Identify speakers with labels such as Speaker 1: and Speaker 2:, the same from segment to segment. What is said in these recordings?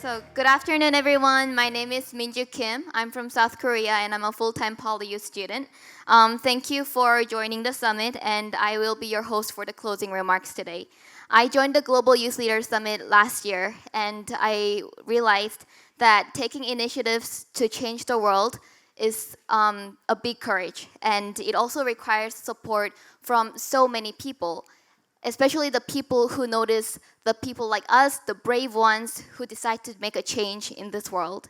Speaker 1: So, good afternoon, everyone. My name is Minju Kim. I'm from South Korea, and I'm a full-time PolyU student. Thank you for joining the summit, and I will be your host for the closing remarks today. I joined the Global Youth Leaders Summit last year, and I realized that taking initiatives to change the world is a big courage, and it also requires support from so many people, especially the people who notice the people like us, the brave ones who decide to make a change in this world.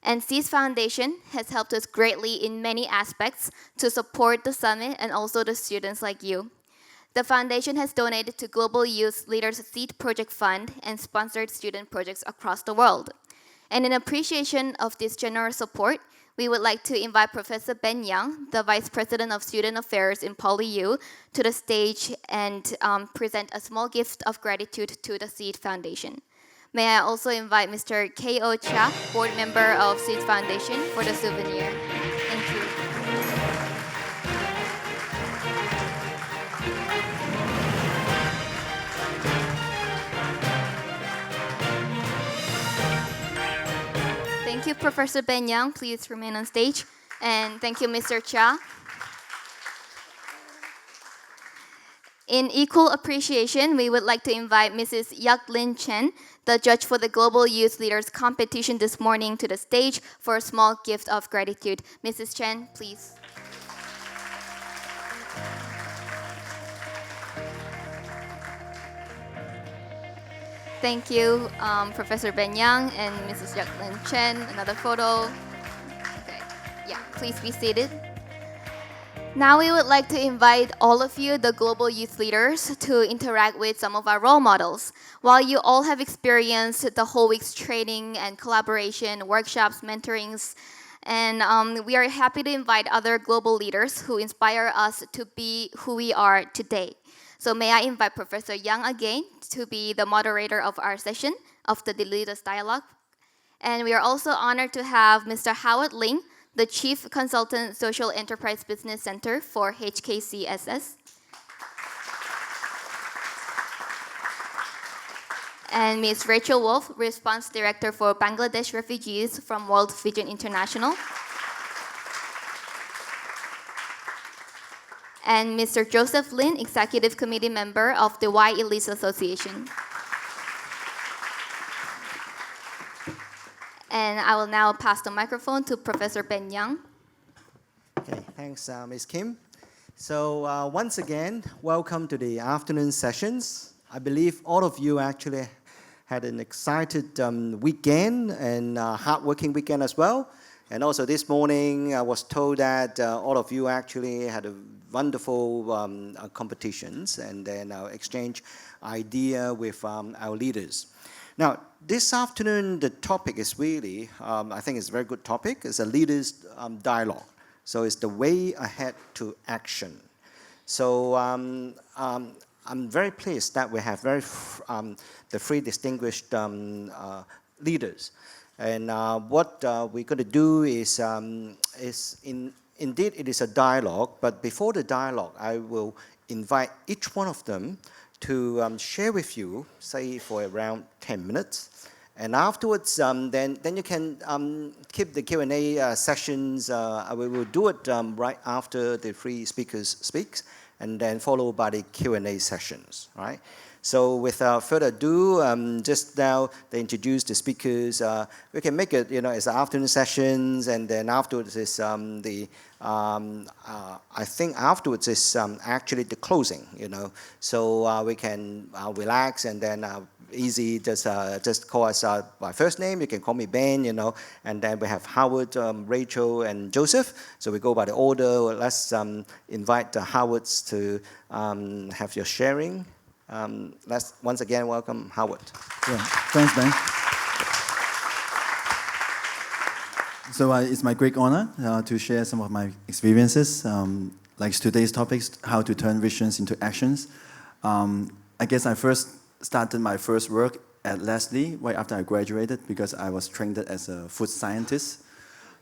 Speaker 1: And C's Foundation has helped us greatly in many aspects to support the summit and also the students like you. The foundation has donated to Global Youth Leaders Seed Project Fund and sponsored student projects across the world. And in appreciation of this generous support, we would like to invite Professor Ben Young, the Vice President of Student Affairs in PolyU, to the stage and present a small gift of gratitude to the Seed Foundation. May I also invite Mr. K.O. Cha, Board Member of Seed Foundation, for the souvenir. Thank you. Thank you, Professor Ben Young. Please remain on stage. And thank you, Mr. Cha. In equal appreciation, we would like to invite Mrs. Yak-Lin Chen, the judge for the Global Youth Leaders competition this morning, to the stage for a small gift of gratitude. Mrs. Chen, please. Thank you, Professor Ben Young and Mrs. Yak-Lin Chen. Another photo. Okay. Yeah, please be seated. Now we would like to invite all of you, the global youth leaders, to interact with some of our role models. While you all have experienced the whole week's training and collaboration, workshops, mentorings, and we are happy to invite other global leaders who inspire us to be who we are today. So may I invite Professor Young again to be the moderator of our session of the Leaders Dialogue. And we are also honored to have Mr. Howard Ling, the Chief Consultant Social Enterprise Business Center for HKCSS. And Ms. Rachel Wolff, Response Director for Bangladesh Refugees from World Vision International. And Mr. Joseph Lin, Executive Committee Member of the GYLS Association. And I will now pass the microphone to Professor Ben Young.
Speaker 2: Okay, thanks, Ms. Kim. So once again, welcome to the afternoon sessions. I believe all of you actually had an excited weekend and hard-working weekend as well. And also this morning, I was told that all of you actually had a wonderful competitions and then exchange idea with our leaders. Now, this afternoon, the topic is really, I think it's a very good topic. It's a leaders dialogue. So it's the way ahead to action. So I'm very pleased that we have the three distinguished leaders. And what we're going to do is indeed, it is a dialogue, but before the dialogue, I will invite each one of them to share with you, say for around 10 minutes. And afterwards, then you can keep the Q&A sessions. We will do it right after the three speakers speaks, and then followed by the Q&A sessions, right? So without further ado, just now they introduce the speakers. We can make it, as afternoon sessions, and then afterwards is I think afterwards is actually the closing, So we can relax and then easy, just call us by first name. You can call me Ben, And then we have Howard, Rachel, and Joseph. So we go by the order. Let's invite the Howards to have your sharing. Let's once again welcome Howard.
Speaker 3: Yeah, thanks, Ben. So it's my great honor to share some of my experiences, like today's topics, how to turn visions into actions. I guess I first started my first work at Leslie right after I graduated because I was trained as a food scientist.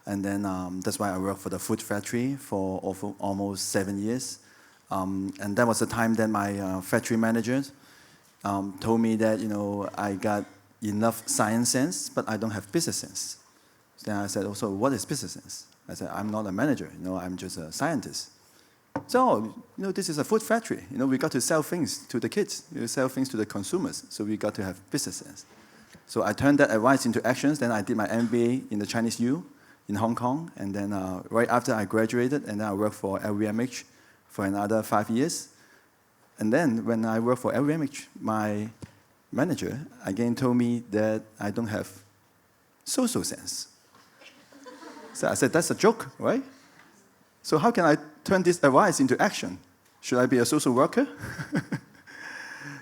Speaker 3: And then that's why I worked for the food factory for almost 7 years. And that was the time that my factory manager told me that, I got enough science sense, but I don't have business sense. Then I said, also, what is business sense? I said, I'm not a manager, I'm just a scientist. So, this is a food factory. We got to sell things to the kids. We sell things to the consumers. So we got to have business sense. So I turned that advice into actions. Then I did my MBA in the Chinese U in Hong Kong. And then right after I graduated, and then I worked for LVMH for another 5 years. And then when I worked for LVMH, my manager again told me that I don't have social sense. So I said, that's a joke, right? So how can I turn this advice into action? Should I be a social worker?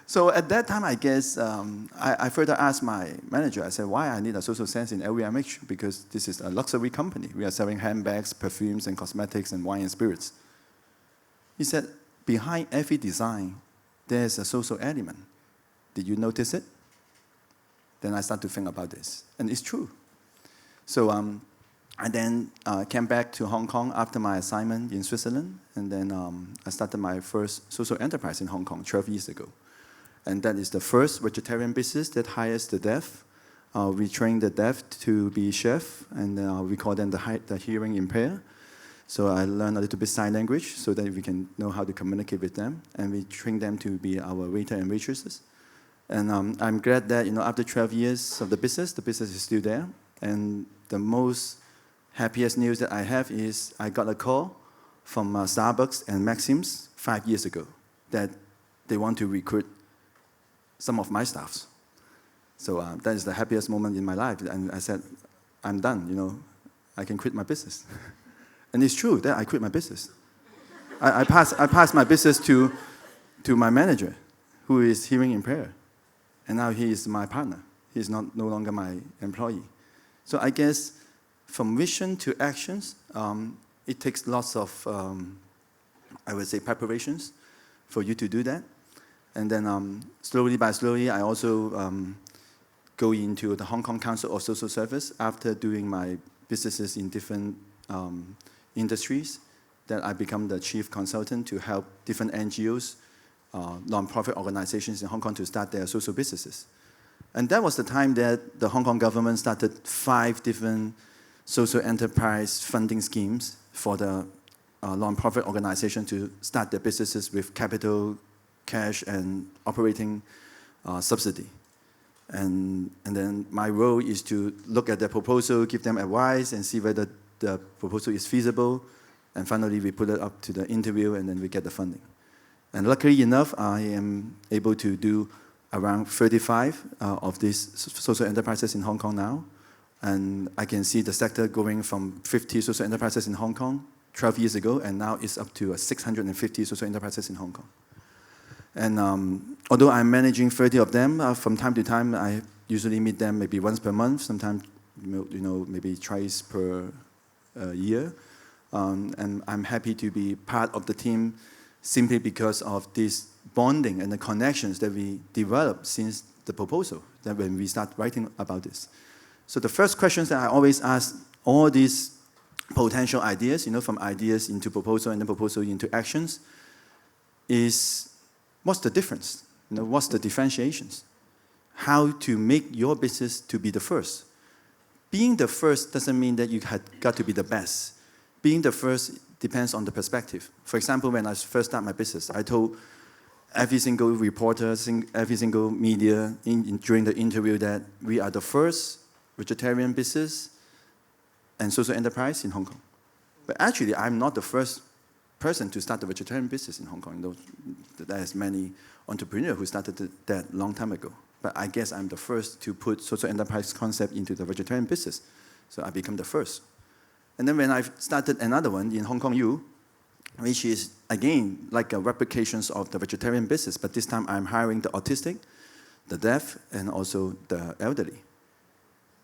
Speaker 3: So at that time, I guess, I further asked my manager, I said, why I need a social sense in LVMH? Because this is a luxury company. We are selling handbags, perfumes, and cosmetics, and wine and spirits. He said, behind every design, there's a social element. Did you notice it? Then I started to think about this. And it's true. So I then came back to Hong Kong after my assignment in Switzerland. And then I started my first social enterprise in Hong Kong 12 years ago. And that is the first vegetarian business that hires the deaf. We train the deaf to be chef, and we call them the hearing impaired. So I learned a little bit sign language so that we can know how to communicate with them. And we train them to be our waiter and waitresses. And I'm glad that after 12 years of the business is still there. And the most happiest news that I have is I got a call from Starbucks and Maxim's 5 years ago that they want to recruit some of my staffs. So that is the happiest moment in my life. And I said, I'm done, I can quit my business. And it's true that I quit my business. I passed my business to my manager, who is hearing impaired. And now he is my partner. He is no longer my employee. So I guess from vision to actions, it takes lots of, I would say, preparations for you to do that. And then slowly by slowly, I also go into the Hong Kong Council of Social Service after doing my businesses in different industries, that I become the chief consultant to help different NGOs, non-profit organizations in Hong Kong to start their social businesses. And that was the time that the Hong Kong government started 5 different social enterprise funding schemes for the non-profit organization to start their businesses with capital, cash, and operating subsidy. And then my role is to look at the proposal, give them advice, and see whether the proposal is feasible. And finally, we put it up to the interview, and then we get the funding. And luckily enough, I am able to do around 35 of these social enterprises in Hong Kong now. And I can see the sector going from 50 social enterprises in Hong Kong 12 years ago, and now it's up to 650 social enterprises in Hong Kong. And although I'm managing 30 of them, from time to time, I usually meet them maybe once per month, sometimes maybe twice per year. And I'm happy to be part of the team simply because of this bonding and the connections that we developed since the proposal, that when we start writing about this. So the first questions that I always ask all these potential ideas, from ideas into proposal and then proposal into actions, is what's the difference? What's the differentiations? How to make your business to be the first. Being the first doesn't mean that you had got to be the best. Being the first depends on the perspective. For example, when I first started my business, I told every single reporter, every single media during the interview that we are the first vegetarian business and social enterprise in Hong Kong. But actually, I'm not the first person to start the vegetarian business in Hong Kong. There's many entrepreneurs who started that long time ago. But I guess I'm the first to put social enterprise concept into the vegetarian business. So I become the first. And then when I started another one in Hong Kong U, which is, again, like a replication of the vegetarian business, but this time I'm hiring the autistic, the deaf, and also the elderly.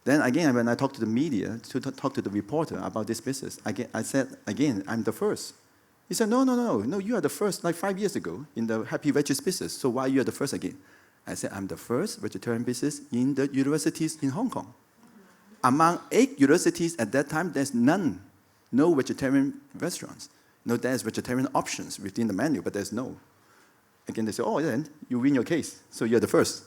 Speaker 3: Then again, when I talked to the media, to talk to the reporter about this business, I said, again, I'm the first. He said, no, you are the first, like 5 years ago, in the Happy Veggies business, so why you are the first again? I said, I'm the first vegetarian business in the universities in Hong Kong. Among 8 universities at that time, there's no vegetarian restaurants. No, there's vegetarian options within the menu, but there's no. Again, they say, oh, then you win your case, so you're the first.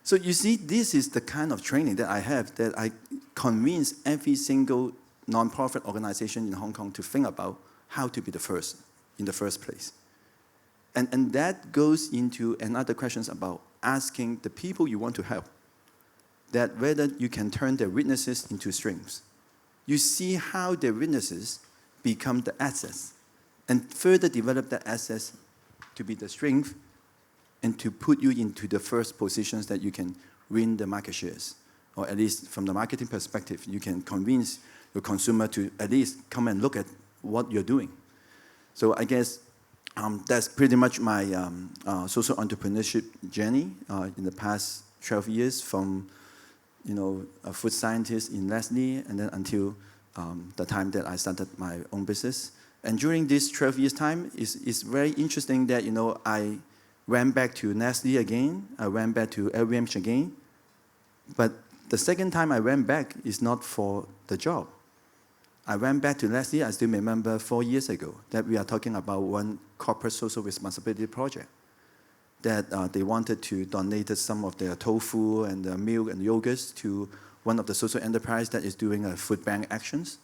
Speaker 3: So you see, this is the kind of training that I have, that I convince every single nonprofit organization in Hong Kong to think about how to be the first, in the first place. And that goes into another questions about asking the people you want to help, that whether you can turn their weaknesses into strengths. You see how their weaknesses become the assets, and further develop that assets to be the strength, and to put you into the first positions that you can win the market shares. Or at least from the marketing perspective, you can convince your consumer to at least come and look at what you're doing. So I guess that's pretty much my social entrepreneurship journey in the past 12 years, from a food scientist in Nestle, and then until the time that I started my own business. And during this 12 years time, it's very interesting that I went back to Nestle again, I went back to LVMH again, but the second time I went back is not for the job. I went back to Nestle, I still remember 4 years ago, that we are talking about one corporate social responsibility project, that they wanted to donate some of their tofu and the milk and yogurts to one of the social enterprise that is doing food bank actions.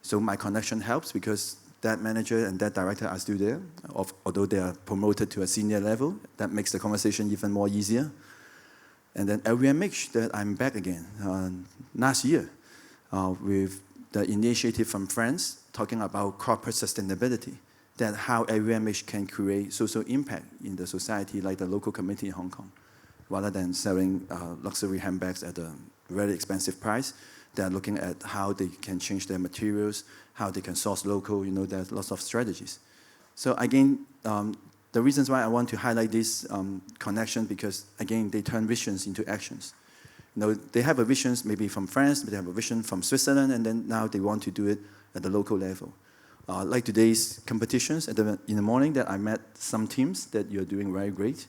Speaker 3: So my connection helps, because that manager and that director are still there, although they are promoted to a senior level. That makes the conversation even more easier. And then LVMH, that I'm back again last year with the initiative from France talking about corporate sustainability, that how LVMH can create social impact in the society, like the local community in Hong Kong, rather than selling luxury handbags at a very expensive price. They're looking at how they can change their materials, how they can source local, there's lots of strategies. So again, the reasons why I want to highlight this connection, because again, they turn visions into actions. They have a vision maybe from France, but they have a vision from Switzerland, and then now they want to do it at the local level. Like today's competitions, in the morning that I met some teams that you're doing very great.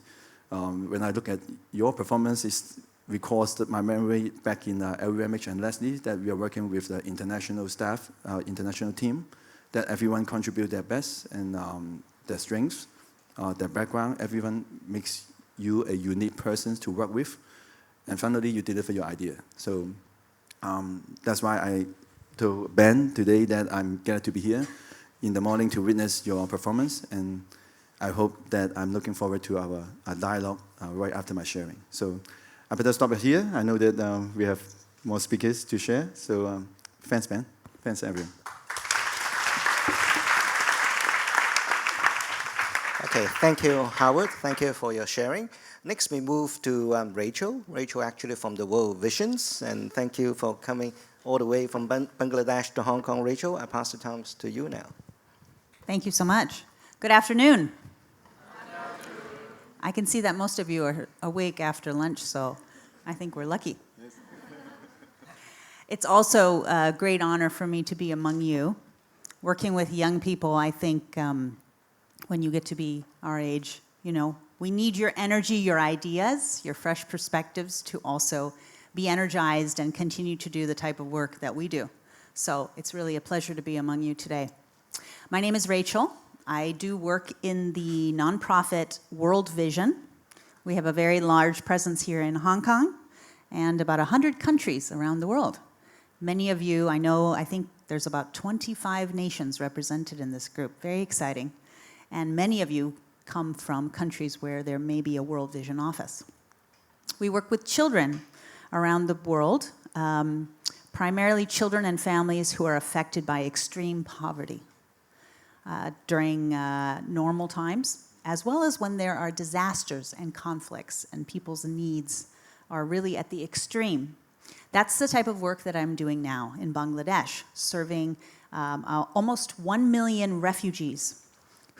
Speaker 3: When I look at your performance, it recalls my memory back in LVMH and Leslie, that we are working with the international staff, international team, that everyone contribute their best and their strengths, their background. Everyone makes you a unique person to work with. And finally, you deliver your idea. So that's why I told Ben today that I'm glad to be here in the morning to witness your performance. And I hope that I'm looking forward to our dialogue right after my sharing. So I better stop it here. I know that we have more speakers to share. So thanks, Ben. Thanks, everyone.
Speaker 2: Okay, thank you, Howard. Thank you for your sharing. Next, we move to Rachel. Rachel, actually from the World Visions, and thank you for coming all the way from Bangladesh to Hong Kong. Rachel, I pass the times to you now.
Speaker 4: Thank you so much. Good afternoon. I can see that most of you are awake after lunch, so I think we're lucky. Yes. It's also a great honor for me to be among you. Working with young people, I think when you get to be our age, we need your energy, your ideas, your fresh perspectives to also be energized and continue to do the type of work that we do. So it's really a pleasure to be among you today. My name is Rachel. I do work in the nonprofit World Vision. We have a very large presence here in Hong Kong and about 100 countries around the world. Many of you, I think there's about 25 nations represented in this group. Very exciting. And many of you come from countries where there may be a World Vision office. We work with children around the world, primarily children and families who are affected by extreme poverty during normal times, as well as when there are disasters and conflicts and people's needs are really at the extreme. That's the type of work that I'm doing now in Bangladesh, serving almost 1 million refugees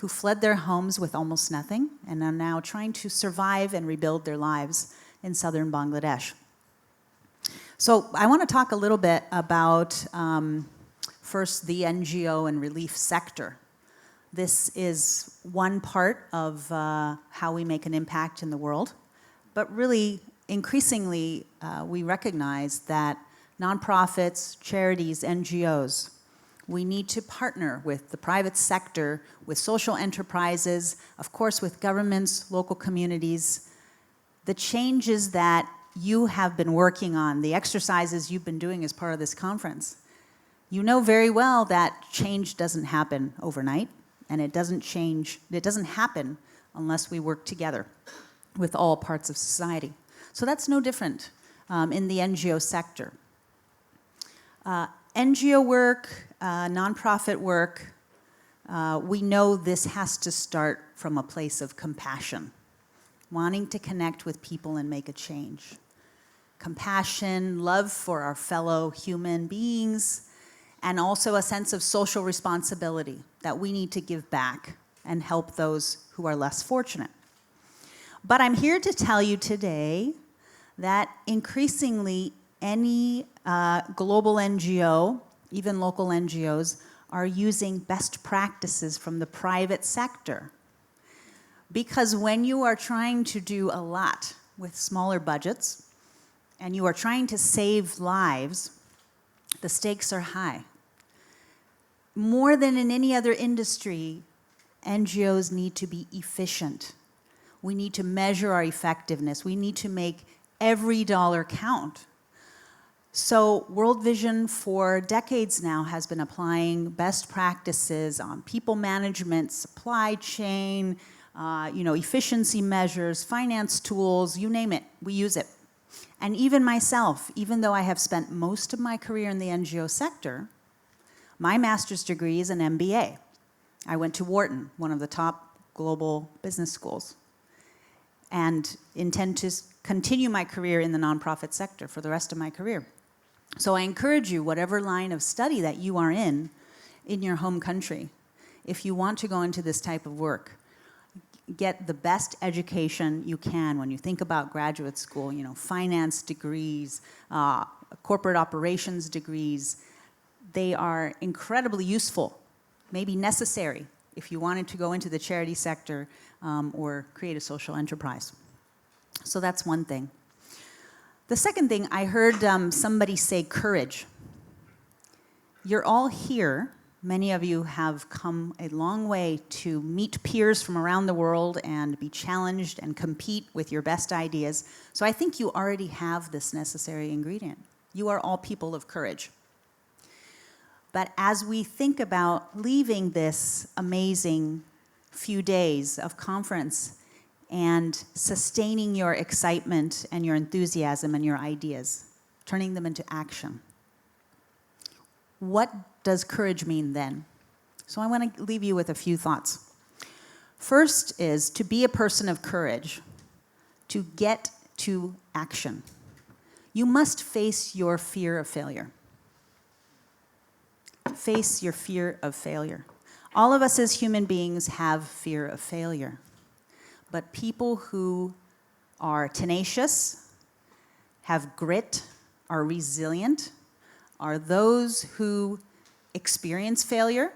Speaker 4: who fled their homes with almost nothing and are now trying to survive and rebuild their lives in southern Bangladesh. So I want to talk a little bit about first the NGO and relief sector. This is one part of how we make an impact in the world, but really increasingly we recognize that nonprofits, charities, NGOs, we need to partner with the private sector, with social enterprises, of course with governments, local communities, the changes that you have been working on, the exercises you've been doing as part of this conference, you know very well that change doesn't happen overnight, and it doesn't happen unless we work together with all parts of society. So that's no different in the NGO sector. NGO work, nonprofit work, we know this has to start from a place of compassion, wanting to connect with people and make a change. Compassion, love for our fellow human beings, and also a sense of social responsibility that we need to give back and help those who are less fortunate. But I'm here to tell you today that increasingly any global NGO, even local NGOs, are using best practices from the private sector. Because when you are trying to do a lot with smaller budgets, and you are trying to save lives, the stakes are high. More than in any other industry, NGOs need to be efficient. We need to measure our effectiveness. We need to make every dollar count. So World Vision for decades now has been applying best practices on people management, supply chain, efficiency measures, finance tools, you name it, we use it. And even myself, even though I have spent most of my career in the NGO sector, my master's degree is an MBA. I went to Wharton, one of the top global business schools, and intend to continue my career in the nonprofit sector for the rest of my career. So I encourage you, whatever line of study that you are in your home country, if you want to go into this type of work, get the best education you can when you think about graduate school, finance degrees, corporate operations degrees. They are incredibly useful, maybe necessary, if you wanted to go into the charity sector or create a social enterprise. So that's one thing. The second thing, I heard somebody say courage. You're all here. Many of you have come a long way to meet peers from around the world and be challenged and compete with your best ideas. So I think you already have this necessary ingredient. You are all people of courage. But as we think about leaving this amazing few days of conference and sustaining your excitement and your enthusiasm and your ideas, turning them into action, what does courage mean then? So I want to leave you with a few thoughts. First is to be a person of courage, to get to action. You must face your fear of failure. Face your fear of failure. All of us as human beings have fear of failure. But people who are tenacious, have grit, are resilient, are those who experience failure,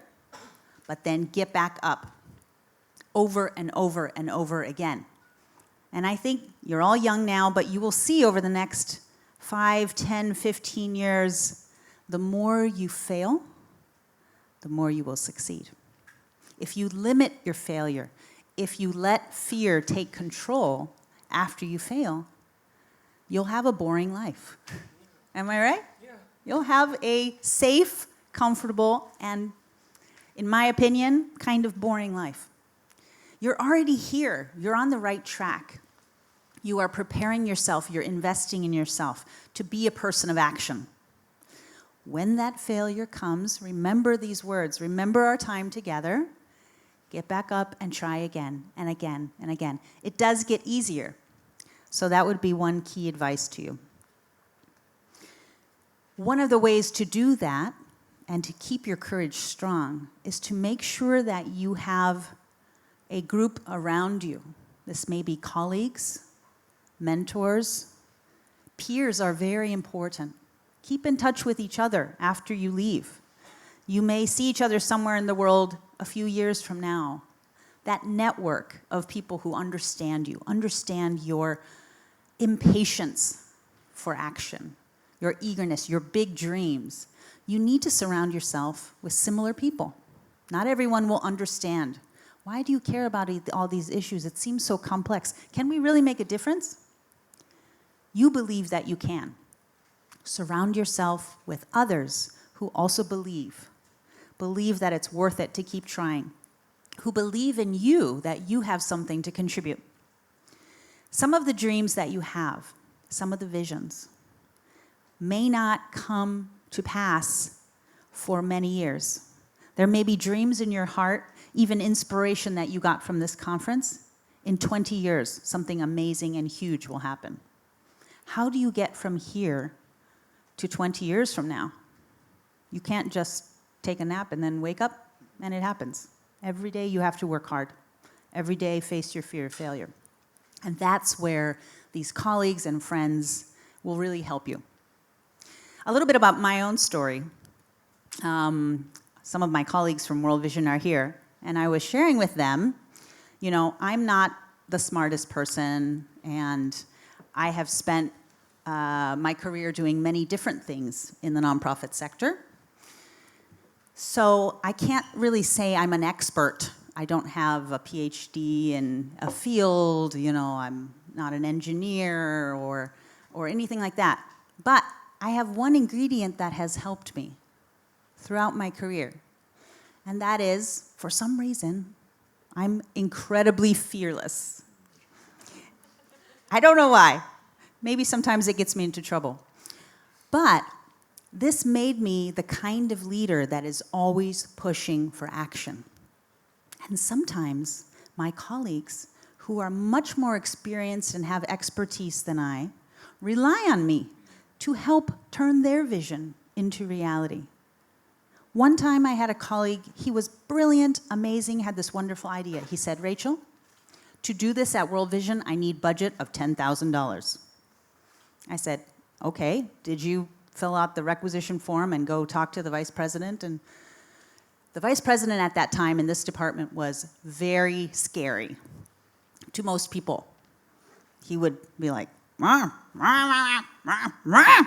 Speaker 4: but then get back up over and over and over again. And I think you're all young now, but you will see over the next 5, 10, 15 years, the more you fail, the more you will succeed. If you limit your failure, if you let fear take control after you fail, you'll have a boring life. Am I right? Yeah. You'll have a safe, comfortable, and, in my opinion, kind of boring life. You're already here. You're on the right track. You are preparing yourself. You're investing in yourself to be a person of action. When that failure comes, remember these words. Remember our time together. Get back up and try again and again and again. It does get easier. So that would be one key advice to you. One of the ways to do that and to keep your courage strong is to make sure that you have a group around you. This may be colleagues, mentors, peers are very important. Keep in touch with each other after you leave. You may see each other somewhere in the world a few years from now. That network of people who understand you, understand your impatience for action, your eagerness, your big dreams. You need to surround yourself with similar people. Not everyone will understand. Why do you care about all these issues? It seems so complex. Can we really make a difference? You believe that you can. Surround yourself with others who also believe that it's worth it to keep trying, who believe in you, that you have something to contribute. Some of the dreams that you have, some of the visions, may not come to pass for many years. There may be dreams in your heart, even inspiration that you got from this conference. In 20 years, something amazing and huge will happen. How do you get from here to 20 years from now? You can't just take a nap and then wake up and it happens. Every day you have to work hard. Every day face your fear of failure. And that's where these colleagues and friends will really help you. A little bit about my own story. Some of my colleagues from World Vision are here, and I was sharing with them, you know, I'm not the smartest person, and I have spent my career doing many different things in the nonprofit sector. So I can't really say I'm an expert. I don't have a PhD in a field, you know, I'm not an engineer or anything like that. But I have one ingredient that has helped me throughout my career. And that is, for some reason, I'm incredibly fearless. I don't know why. Maybe sometimes it gets me into trouble. But this made me the kind of leader that is always pushing for action. And sometimes my colleagues, who are much more experienced and have expertise than I, rely on me to help turn their vision into reality. One time I had a colleague, he was brilliant, amazing, had this wonderful idea. He said, Rachel, to do this at World Vision, I need budget of $10,000. I said, okay, did you fill out the requisition form and go talk to the vice president? And the vice president at that time in this department was very scary to most people. He would be like, rah, rah, rah, rah, rah.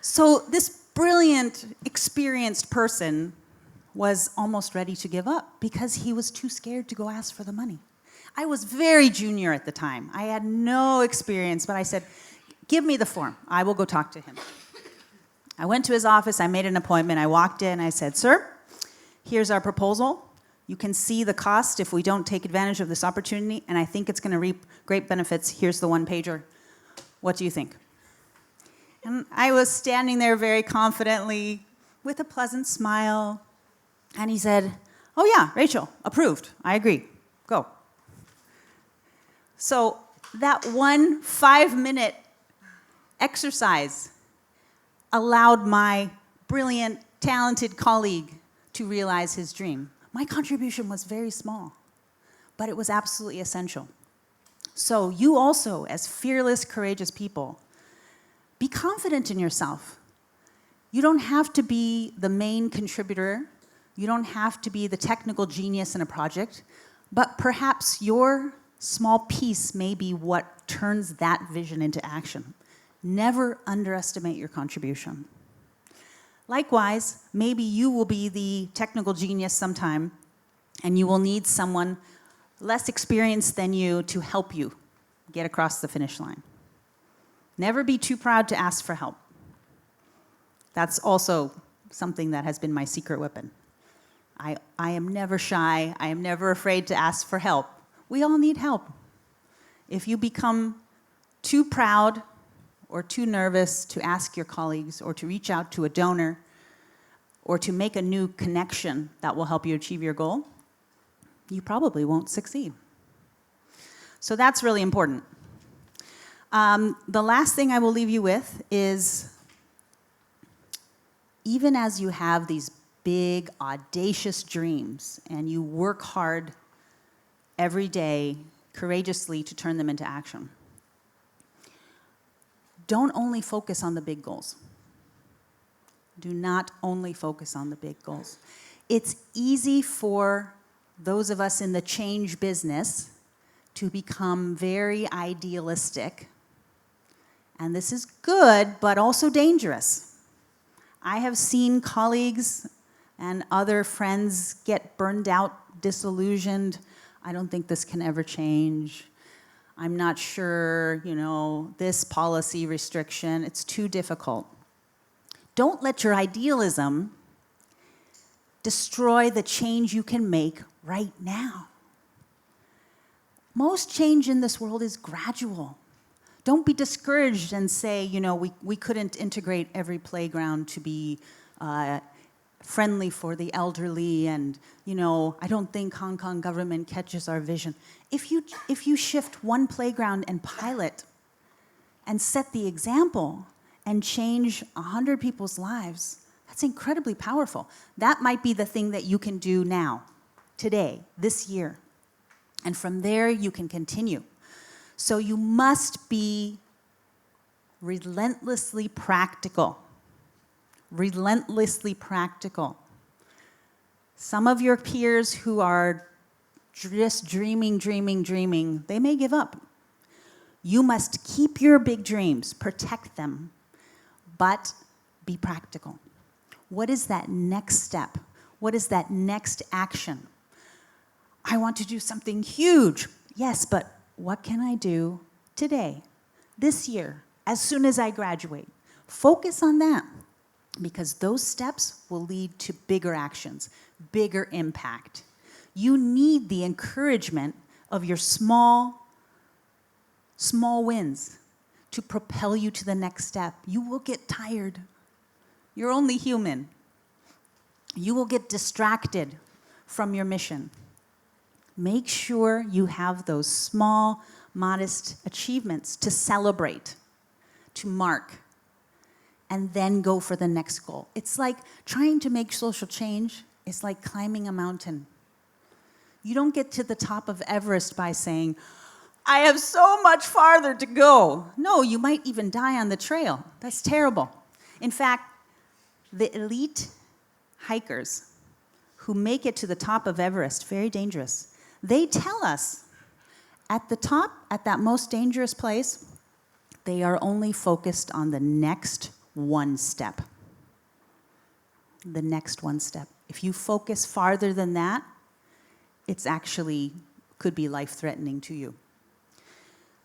Speaker 4: So this brilliant, experienced person was almost ready to give up because he was too scared to go ask for the money. I was very junior at the time. I had no experience, but I said, give me the form. I will go talk to him. I went to his office. I made an appointment. I walked in. I said, sir, here's our proposal. You can see the cost if we don't take advantage of this opportunity, and I think it's going to reap great benefits. Here's the one-pager. What do you think? And I was standing there very confidently with a pleasant smile, and he said, oh yeah, Rachel, approved. I agree. Go. So that 1 5-minute exercise allowed my brilliant, talented colleague to realize his dream. My contribution was very small, but it was absolutely essential. So you also, as fearless, courageous people, be confident in yourself. You don't have to be the main contributor. You don't have to be the technical genius in a project, but perhaps your small piece may be what turns that vision into action. Never underestimate your contribution. Likewise, maybe you will be the technical genius sometime, and you will need someone less experienced than you to help you get across the finish line. Never be too proud to ask for help. That's also something that has been my secret weapon. I am never shy. I am never afraid to ask for help. We all need help. If you become too proud or too nervous to ask your colleagues or to reach out to a donor or to make a new connection that will help you achieve your goal, you probably won't succeed. So that's really important. The last thing I will leave you with is, even as you have these big, audacious dreams and you work hard every day courageously to turn them into action, don't only focus on the big goals. Do not only focus on the big goals. It's easy for those of us in the change business to become very idealistic. And this is good, but also dangerous. I have seen colleagues and other friends get burned out, disillusioned. I don't think this can ever change. I'm not sure, this policy restriction, it's too difficult. Don't let your idealism destroy the change you can make right now. Most change in this world is gradual. Don't be discouraged and say, we couldn't integrate every playground to be friendly for the elderly, and I don't think Hong Kong government catches our vision. If you shift one playground and pilot and set the example and change 100 people's lives, that's incredibly powerful. That might be the thing that you can do now, today, this year. And from there, you can continue. So you must be relentlessly practical. Relentlessly practical. Some of your peers who are just dreaming, they may give up. You must keep your big dreams, protect them, but be practical. What is that next step? What is that next action? I want to do something huge. Yes, but what can I do today, this year, as soon as I graduate? Focus on that, because those steps will lead to bigger actions, bigger impact. You need the encouragement of your small wins to propel you to the next step. You will get tired. You're only human. You will get distracted from your mission. Make sure you have those small, modest achievements to celebrate, to mark, and then go for the next goal. It's like trying to make social change. It's like climbing a mountain. You don't get to the top of Everest by saying, I have so much farther to go. No, you might even die on the trail. That's terrible. In fact, the elite hikers who make it to the top of Everest, very dangerous, they tell us at the top, at that most dangerous place, they are only focused on the next one step. The next one step. If you focus farther than that, it's actually could be life-threatening to you.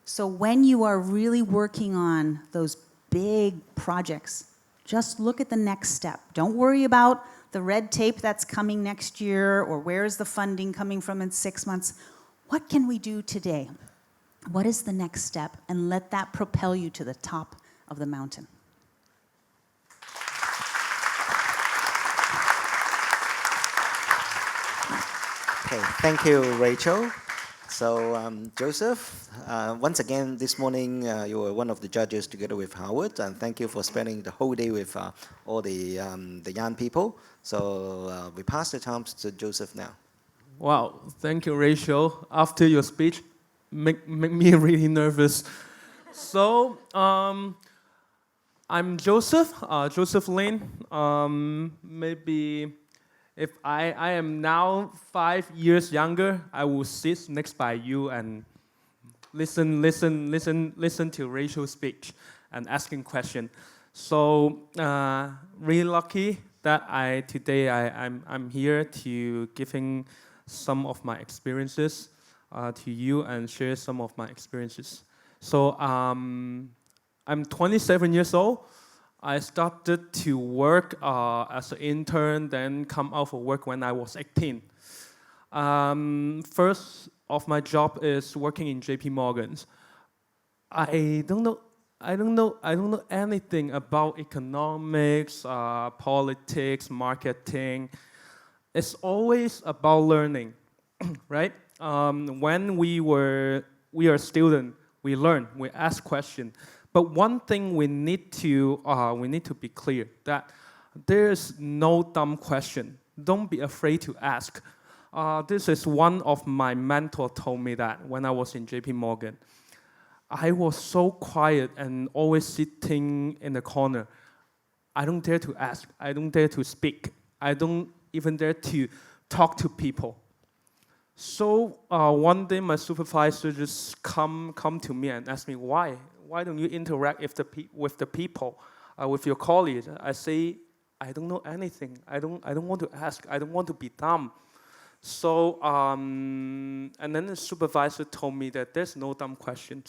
Speaker 4: So when you are really working on those big projects, just look at the next step. Don't worry about the red tape that's coming next year, or where is the funding coming from in 6 months. What can we do today? What is the next step? And let that propel you to the top of the mountain.
Speaker 2: Okay, thank you, Rachel. So, Joseph, once again this morning you were one of the judges together with Howard, and thank you for spending the whole day with all the young people. So we pass the time to Joseph now.
Speaker 5: Wow, thank you, Rachel. After your speech, make me really nervous. So, I'm Joseph, Joseph Ling. Maybe if I am now 5 years younger, I will sit next by you and listen to Rachel's speech and asking questions. So really lucky that today I'm here to giving some of my experiences to you and share some of my experiences. So I'm 27 years old. I started to work as an intern, then come out for work when I was 18. First of my job is working in JP Morgan's. I don't know anything about economics, politics, marketing. It's always about learning, right? When we are student, we learn, we ask questions. But one thing we need to be clear that there's no dumb question. Don't be afraid to ask. This is one of my mentor told me that when I was in JP Morgan. I was so quiet and always sitting in the corner. I don't dare to ask. I don't dare to speak. I don't even dare to talk to people. So one day my supervisor just come to me and ask me why. Why don't you interact with the people, with your colleagues? I say, I don't know anything. I don't want to ask. I don't want to be dumb. So, and then the supervisor told me that there's no dumb question.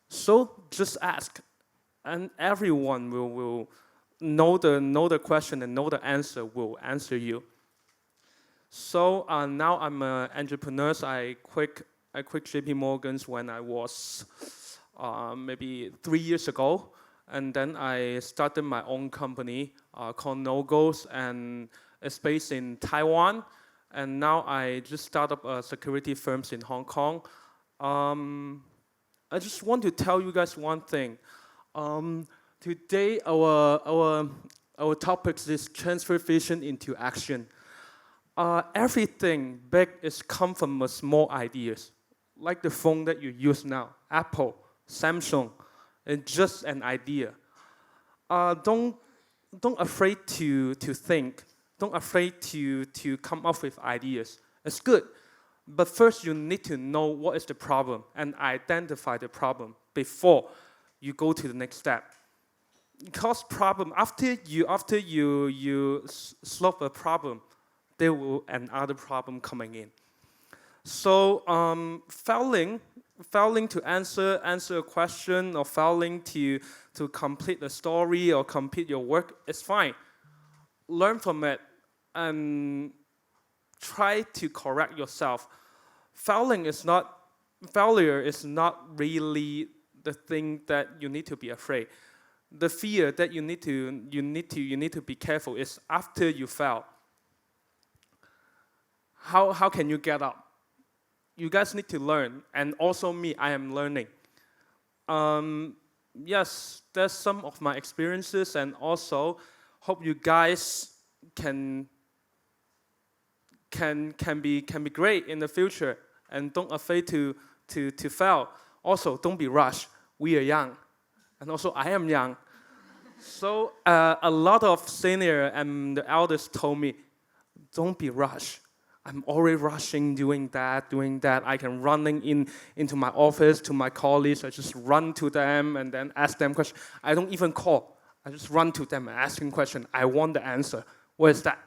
Speaker 5: So just ask, and everyone will know the question and know the answer will answer you. So now I'm an entrepreneur. So I quit JP Morgan's when I was maybe 3 years ago, and then I started my own company called Nogos, and it's based in Taiwan. And now I just start up security firms in Hong Kong. I just want to tell you guys one thing. Today our topic is transfer vision into action. Everything big is come from a small ideas, like the phone that you use now, Apple, Samsung. It's just an idea. Don't afraid to think. Don't afraid to come up with ideas. It's good. But first you need to know what is the problem and identify the problem before you go to the next step. Because problem, after you solve a problem, there will another problem coming in. So failing to answer a question, or failing to complete the story or complete your work is fine. Learn from it and try to correct yourself. Failure is not really the thing that you need to be afraid. The fear that you need to be careful is after you fail. How can you get up? You guys need to learn, and also me, I am learning. Yes, there's some of my experiences, and also hope you guys can be great in the future, and don't afraid to fail. Also, don't be rushed. We are young, and also I am young. So a lot of senior and the elders told me, don't be rushed. I'm already rushing, doing that. I can running into my office to my colleagues. I just run to them and then ask them questions. I don't even call. I just run to them and ask them questions. I want the answer. What is that?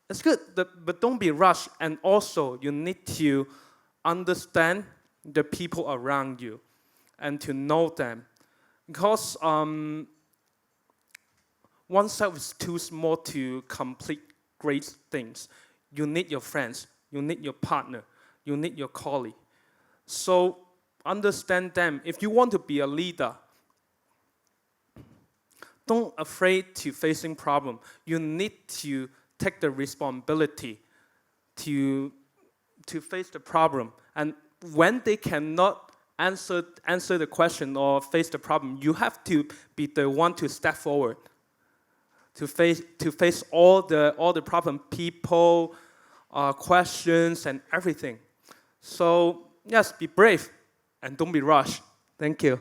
Speaker 5: It's good, but don't be rushed. And also, you need to understand the people around you and to know them. Because oneself is too small to complete great things. You need your friends, you need your partner, you need your colleague. So understand them. If you want to be a leader, don't afraid to facing problem. You need to take the responsibility to face the problem. And when they cannot answer the question or face the problem, you have to be the one to step forward. To face all the problem, people, questions, and everything. So yes, be brave and don't be rushed. Thank you.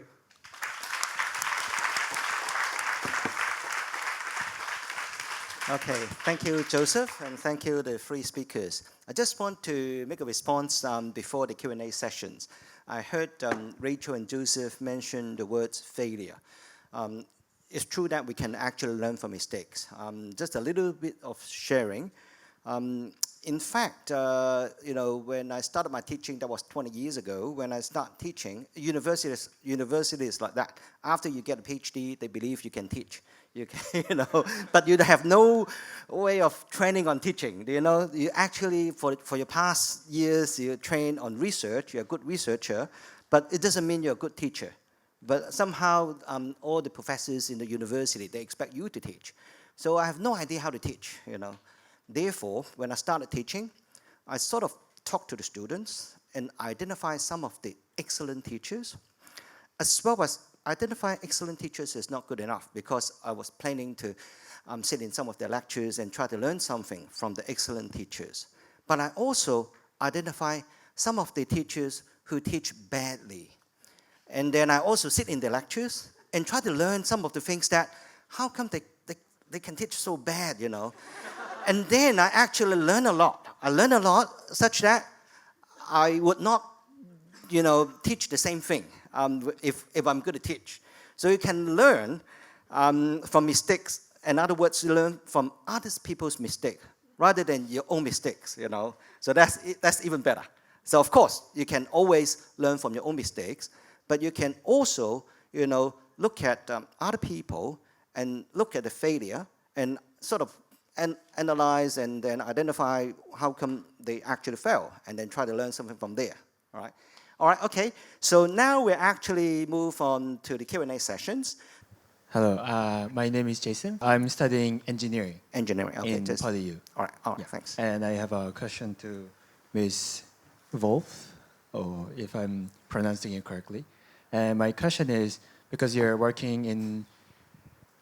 Speaker 2: Okay, thank you, Joseph, and thank you, the three speakers. I just want to make a response before the Q&A sessions. I heard Rachel and Joseph mention the words failure. It's true that we can actually learn from mistakes. Just a little bit of sharing. In fact, when I started my teaching, that was 20 years ago. When I start teaching, universities like that. After you get a PhD, they believe you can teach. You can, but you have no way of training on teaching. You actually, for your past years, you train on research. You're a good researcher, but it doesn't mean you're a good teacher. But somehow, all the professors in the university, they expect you to teach. So I have no idea how to teach, Therefore, when I started teaching, I sort of talked to the students and identify some of the excellent teachers. As well as identifying excellent teachers is not good enough, because I was planning to sit in some of their lectures and try to learn something from the excellent teachers. But I also identify some of the teachers who teach badly. And then I also sit in the lectures and try to learn some of the things that, how come they can teach so bad, And then I actually learn a lot. I learn a lot such that I would not, teach the same thing if I'm good to teach. So you can learn from mistakes. In other words, you learn from other people's mistakes. rather than your own mistakes, you know. So that's even better. So of course, you can always learn from your own mistakes, but you can also, you know, look at other people and look at the failure and sort of analyze and then identify how come they actually fail, and then try to learn something from there, all right? All right, okay. So now we actually move on to the Q&A sessions.
Speaker 6: Hello, my name is Jason. I'm studying engineering
Speaker 2: Engineering, okay.
Speaker 6: in PolyU.
Speaker 2: All right, thanks.
Speaker 6: And I have a question to Ms. Wolff, or if I'm pronouncing it correctly. And my question is, because you're working in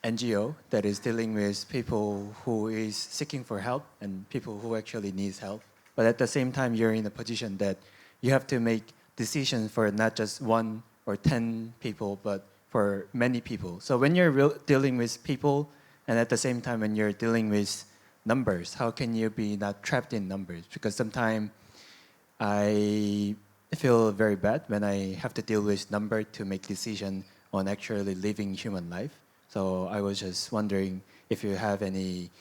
Speaker 6: NGO that is dealing with people who is seeking for help and people who actually needs help, but at the same time you're in a position that you have to make decisions for not just 1 or 10 people, but for many people. So when you're dealing with people, and at the same time when you're dealing with numbers, how can you be not trapped in numbers? Because sometimes I feel very bad when I have to deal with number to make decision on actually living human life. So I was just wondering if you have any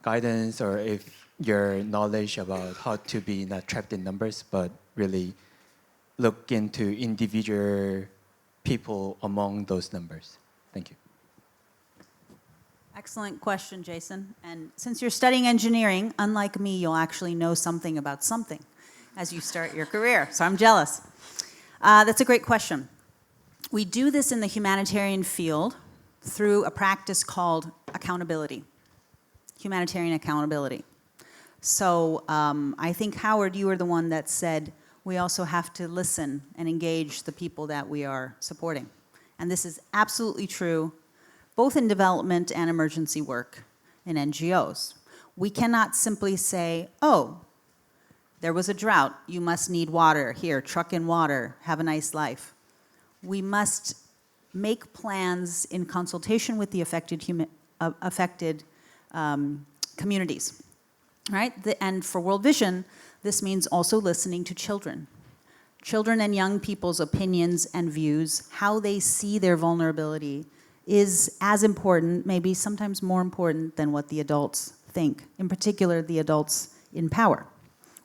Speaker 6: guidance or if your knowledge about how to be not trapped in numbers, but really look into individual people among those numbers. Thank you.
Speaker 4: Excellent question, Jason. And since you're studying engineering, unlike me, you'll actually know something about something as you start your career. So I'm jealous. That's a great question. We do this in the humanitarian field through a practice called accountability, humanitarian accountability. So I think, Howard, you were the one that said we also have to listen and engage the people that we are supporting. And this is absolutely true, both in development and emergency work in NGOs. We cannot simply say, oh, there was a drought, you must need water, here, truck in water, have a nice life. We must make plans in consultation with the affected communities, right? And for World Vision, this means also listening to children. Children and young people's opinions and views, how they see their vulnerability, is as important, maybe sometimes more important than what the adults think, in particular the adults in power.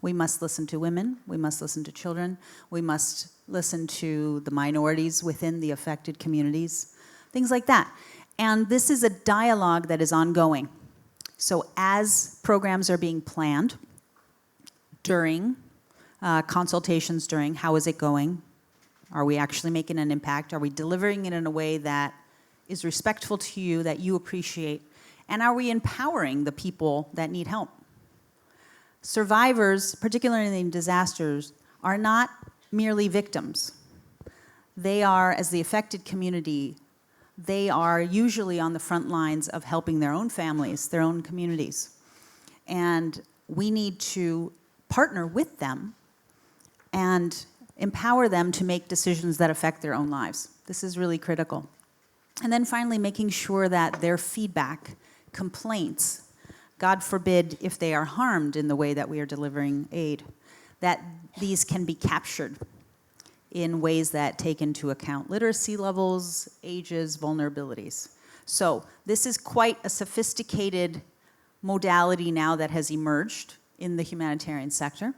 Speaker 4: We must listen to women, we must listen to children, we must listen to the minorities within the affected communities, things like that. And this is a dialogue that is ongoing. So as programs are being planned, during consultations, during how is it going, are we actually making an impact, are we delivering it in a way that is respectful to you, that you appreciate, and are we empowering the people that need help? Survivors, particularly in disasters, are not merely victims. They are, as the affected community, they are usually on the front lines of helping their own families, their own communities. And we need to partner with them and empower them to make decisions that affect their own lives. This is really critical. And then finally, making sure that their feedback, complaints, God forbid if they are harmed in the way that we are delivering aid, that these can be captured in ways that take into account literacy levels, ages, vulnerabilities. So this is quite a sophisticated modality now that has emerged in the humanitarian sector.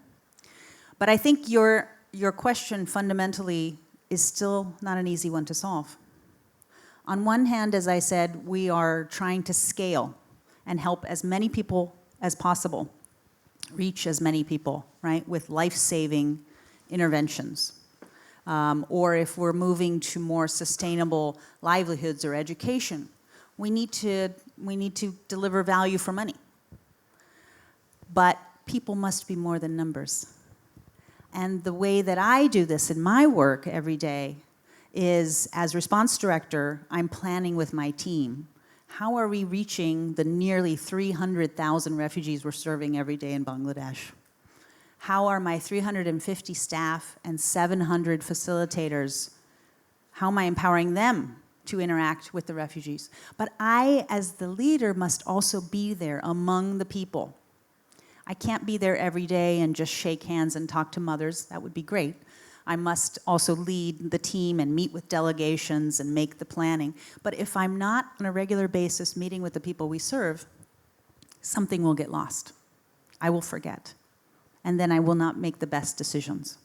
Speaker 4: But I think your question fundamentally is still not an easy one to solve. On one hand, as I said, we are trying to scale and help as many people as possible, reach as many people, right, with life-saving interventions. Or if we're moving to more sustainable livelihoods or education, we need to deliver value for money. But people must be more than numbers. And the way that I do this in my work every day is, as response director, I'm planning with my team. How are we reaching the nearly 300,000 refugees we're serving every day in Bangladesh? How are my 350 staff and 700 facilitators, how am I empowering them to interact with the refugees? But I, as the leader, must also be there among the people. I can't be there every day and just shake hands and talk to mothers. That would be great. I must also lead the team and meet with delegations and make the planning. But if I'm not on a regular basis meeting with the people we serve, something will get lost. I will forget. And then I will not make the best decisions.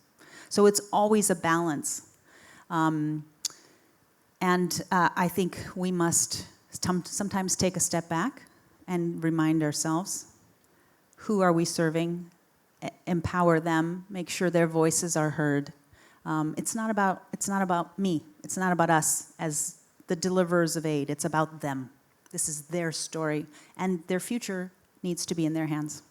Speaker 4: So it's always a balance. I think we must sometimes take a step back and remind ourselves, who are we serving? Empower them, make sure their voices are heard. It's not about me. It's not about us as the deliverers of aid. It's about them. This is their story, and their future needs to be in their hands.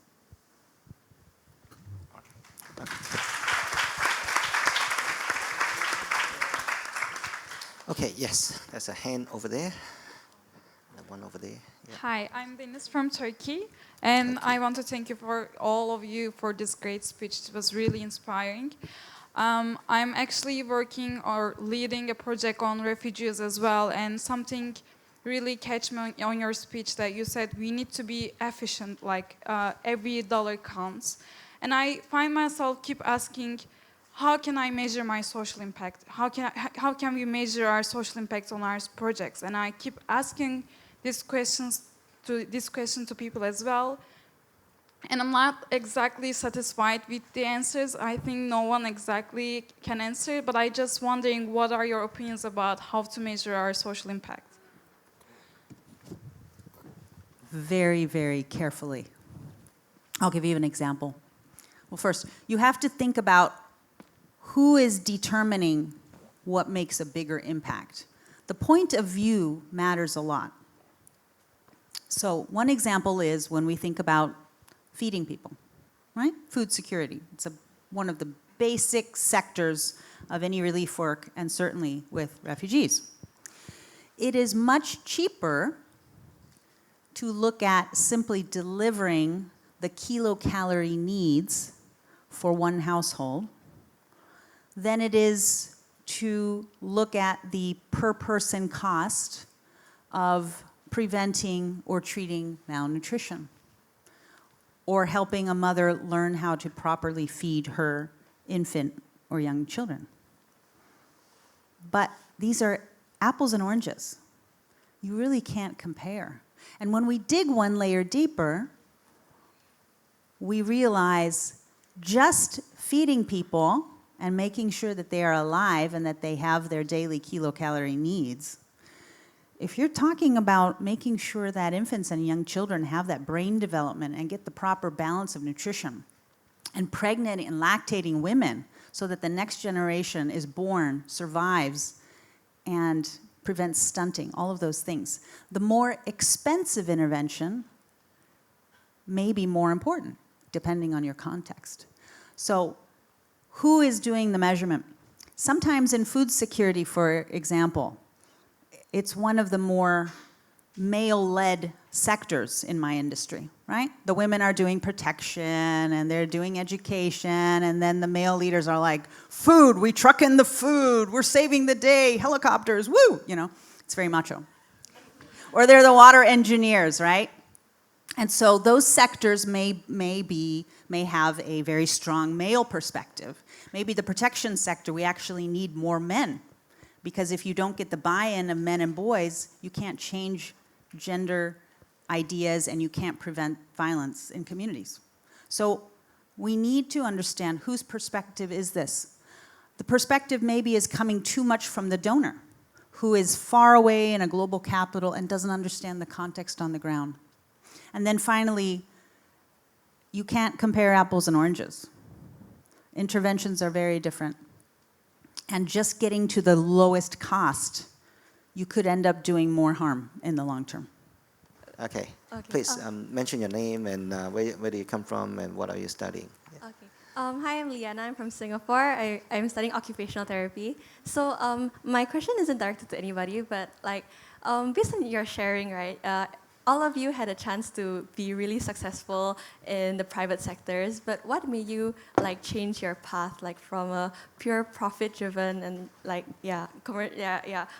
Speaker 2: Okay, yes, there's a hand over there. And one over there. Yeah.
Speaker 7: Hi, I'm Deniz from Turkey, and I want to thank you for all of you for this great speech. It was really inspiring. I'm actually working or leading a project on refugees as well, and something really catch me on your speech that you said we need to be efficient, like every dollar counts. And I find myself keep asking, how can I measure my social impact? How can we measure our social impact on our projects? And I keep asking this question to people as well. And I'm not exactly satisfied with the answers. I think no one exactly can answer, but I just wondering what are your opinions about how to measure our social impact?
Speaker 4: Very, very carefully. I'll give you an example. Well, first, you have to think about who is determining what makes a bigger impact. The point of view matters a lot. So one example is when we think about feeding people, right? Food security. It's one of the basic sectors of any relief work, and certainly with refugees. It is much cheaper to look at simply delivering the kilocalorie needs for one household than it is to look at the per person cost of preventing or treating malnutrition, or helping a mother learn how to properly feed her infant or young children. But these are apples and oranges. You really can't compare. And when we dig one layer deeper, we realize just feeding people and making sure that they are alive and that they have their daily kilocalorie needs. If you're talking about making sure that infants and young children have that brain development and get the proper balance of nutrition, and pregnant and lactating women so that the next generation is born, survives, and prevents stunting, all of those things, the more expensive intervention may be more important, depending on your context. So, who is doing the measurement? Sometimes in food security, for example, it's one of the more male-led sectors in my industry, right? The women are doing protection and they're doing education, and then the male leaders are like, food, we truck in the food, we're saving the day, helicopters, woo, you know, it's very macho. Or they're the water engineers, right? And so those sectors may have a very strong male perspective. Maybe the protection sector, we actually need more men. Because if you don't get the buy-in of men and boys, you can't change gender ideas and you can't prevent violence in communities. So we need to understand whose perspective is this. The perspective maybe is coming too much from the donor, who is far away in a global capital and doesn't understand the context on the ground. And then finally, you can't compare apples and oranges. Interventions are very different. And just getting to the lowest cost, you could end up doing more harm in the long term.
Speaker 2: Okay. Please mention your name and where do you come from and what are you studying? Yeah.
Speaker 8: Okay. Hi, I'm Liana. I'm from Singapore. I'm studying occupational therapy. So my question isn't directed to anybody, but like based on your sharing, right? All of you had a chance to be really successful in the private sectors, but what made you like change your path, like from a pure profit-driven and like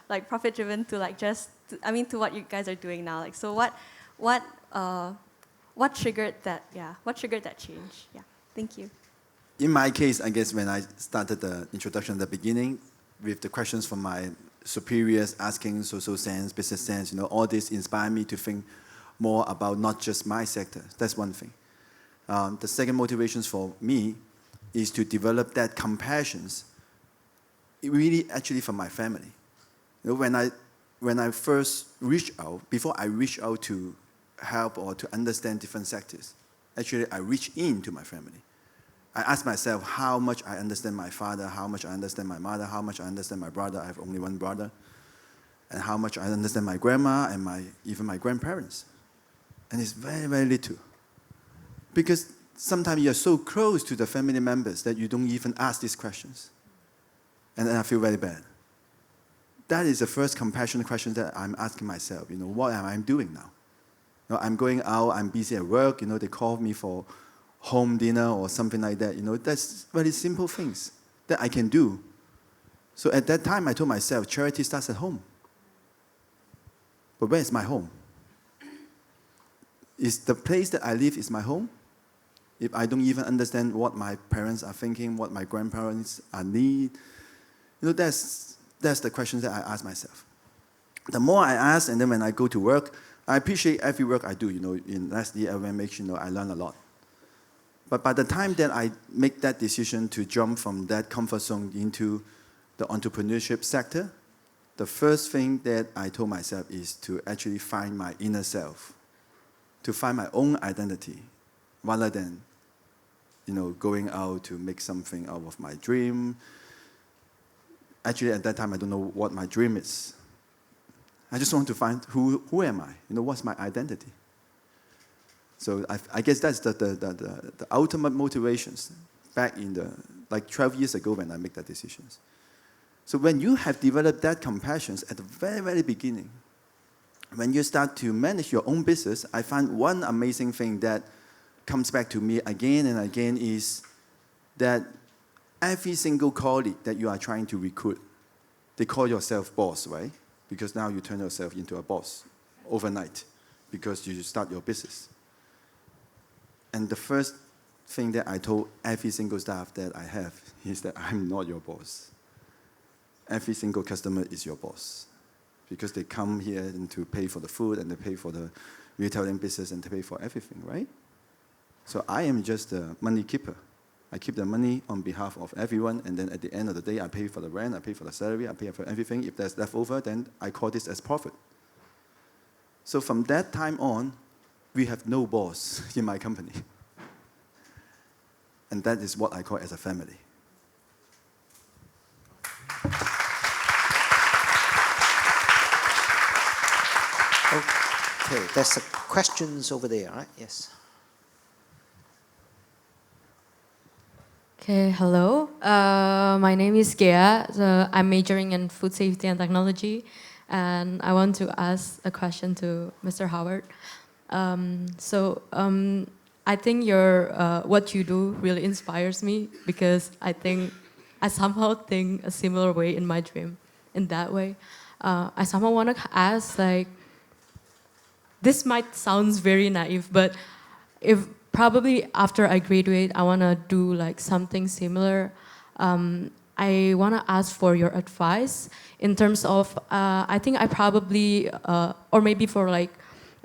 Speaker 8: like profit-driven to like to what you guys are doing now? Like, so what triggered that? Yeah, what triggered that change? Yeah, thank you.
Speaker 3: In my case, I guess when I started the introduction at the beginning, with the questions from my superiors asking social sense, business sense, all this inspired me to think more about not just my sector. That's one thing. The second motivation for me is to develop that compassion, really actually from my family. You know, when I first reach out, before I reach out to help or to understand different sectors, actually I reach into my family. I ask myself how much I understand my father, how much I understand my mother, how much I understand my brother. I have only one brother. And how much I understand my grandma and even my grandparents. And it's very, very little. Because sometimes you're so close to the family members that you don't even ask these questions. And then I feel very bad. That is the first compassion question that I'm asking myself. You know, what am I doing now? You know, I'm going out, I'm busy at work, you know, they call me for home dinner or something like that. You know, that's very simple things that I can do. So at that time, I told myself, charity starts at home. But where is my home? Is the place that I live is my home? If I don't even understand what my parents are thinking, what my grandparents are need, you know, that's the question that I ask myself. The more I ask, and then when I go to work, I appreciate every work I do. You know, in last year, LVMH, you know, I learned a lot. But by the time that I make that decision to jump from that comfort zone into the entrepreneurship sector, the first thing that I told myself is to actually find my inner self, to find my own identity, rather than, you know, going out to make something out of my dream. Actually, at that time, I don't know what my dream is. I just want to find who am I? You know, what's my identity? So I guess that's the ultimate motivations back in like 12 years ago when I make that decisions. So when you have developed that compassion at the very, very beginning, when you start to manage your own business, I find one amazing thing that comes back to me again and again is that every single colleague that you are trying to recruit, they call yourself boss, right? Because now you turn yourself into a boss overnight because you start your business. And the first thing that I told every single staff that I have is that I'm not your boss. Every single customer is your boss because they come here and to pay for the food and they pay for the retailing business and they pay for everything, right? So I am just the money keeper. I keep the money on behalf of everyone, and then at the end of the day, I pay for the rent, I pay for the salary, I pay for everything. If there's left over, then I call this as profit. So from that time on, we have no boss in my company. And that is what I call as a family.
Speaker 2: Okay, there's questions over there, right? Yes.
Speaker 9: Okay, hello. My name is Gea. I'm majoring in food safety and technology, and I want to ask a question to Mr. Howard. I think what you do really inspires me because I somehow think a similar way in my dream. In that way, I somehow want to ask, like, this might sound very naive, but if probably after I graduate, I want to do like something similar. I want to ask for your advice in terms of, I think I probably, or maybe for like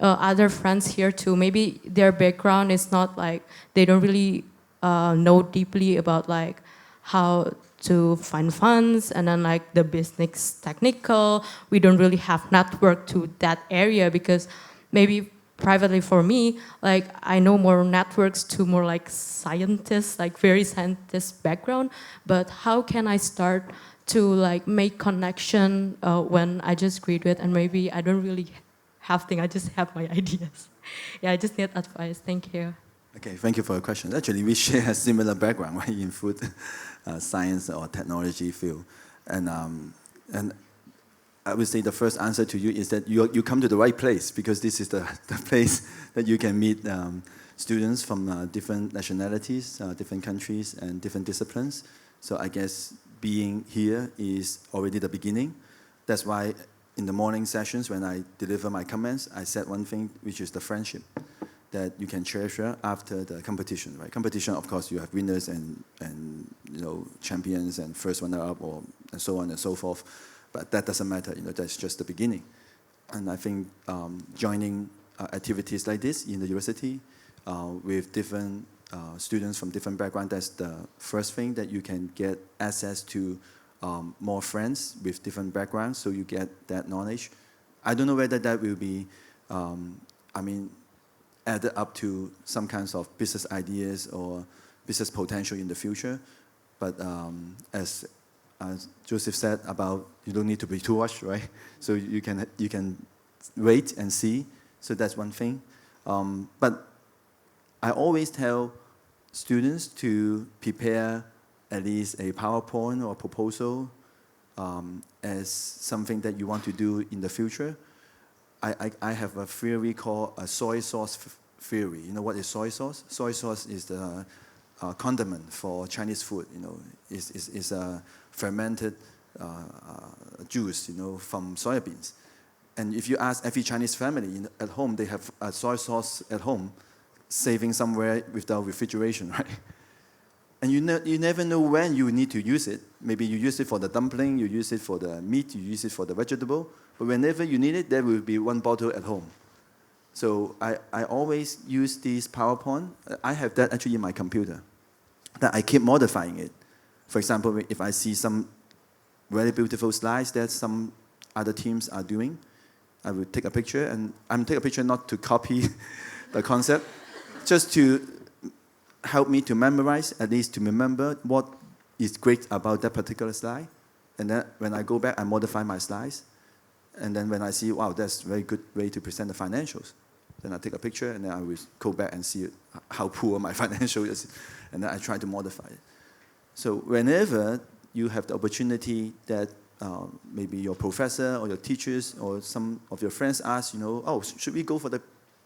Speaker 9: other friends here too, maybe their background is not like, they don't really know deeply about like how to find funds and then like the business technical. We don't really have network to that area because maybe privately for me, like I know more networks to more like scientists, like very scientist background, but how can I start to like make connection when I just graduate and maybe I don't really have things, I just have my ideas. Yeah, I just need advice, thank you.
Speaker 3: Okay, thank you for your question. Actually, we share a similar background, right, in food science or technology field. And I would say the first answer to you is that you come to the right place because this is the place that you can meet students from different nationalities, different countries, and different disciplines. So I guess being here is already the beginning. That's why in the morning sessions when I deliver my comments, I said one thing, which is the friendship that you can treasure after the competition, right? Competition, of course, you have winners and you know, champions and first runner-up and so on and so forth. But that doesn't matter, you know, that's just the beginning. And I think joining activities like this in the university with different students from different backgrounds. That's the first thing, that you can get access to more friends with different backgrounds, so you get that knowledge. I don't know whether that will be, added up to some kinds of business ideas or business potential in the future. But as Joseph said about, you don't need to be too rushed, right? So you can wait and see. So that's one thing. But I always tell students to prepare at least a PowerPoint or proposal as something that you want to do in the future. I have a theory called a soy sauce theory. You know what is soy sauce? Soy sauce is the condiment for Chinese food. You know, is a fermented juice, from soybeans. And if you ask every Chinese family at home, they have a soy sauce at home, saving somewhere without refrigeration, right? And you never know when you need to use it. Maybe you use it for the dumpling, you use it for the meat, you use it for the vegetable. But whenever you need it, there will be one bottle at home. So I always use this PowerPoint. I have that actually in my computer, that I keep modifying it. For example, if I see some very beautiful slides that some other teams are doing, I will take a picture, and I'm taking a picture not to copy the concept, just to help me to memorize, at least to remember what is great about that particular slide. And then when I go back, I modify my slides. And then when I see, wow, that's a very good way to present the financials, then I take a picture, and then I will go back and see how poor my financial is. And then I try to modify it. So whenever you have the opportunity that maybe your professor or your teachers or some of your friends ask, oh, should we go for the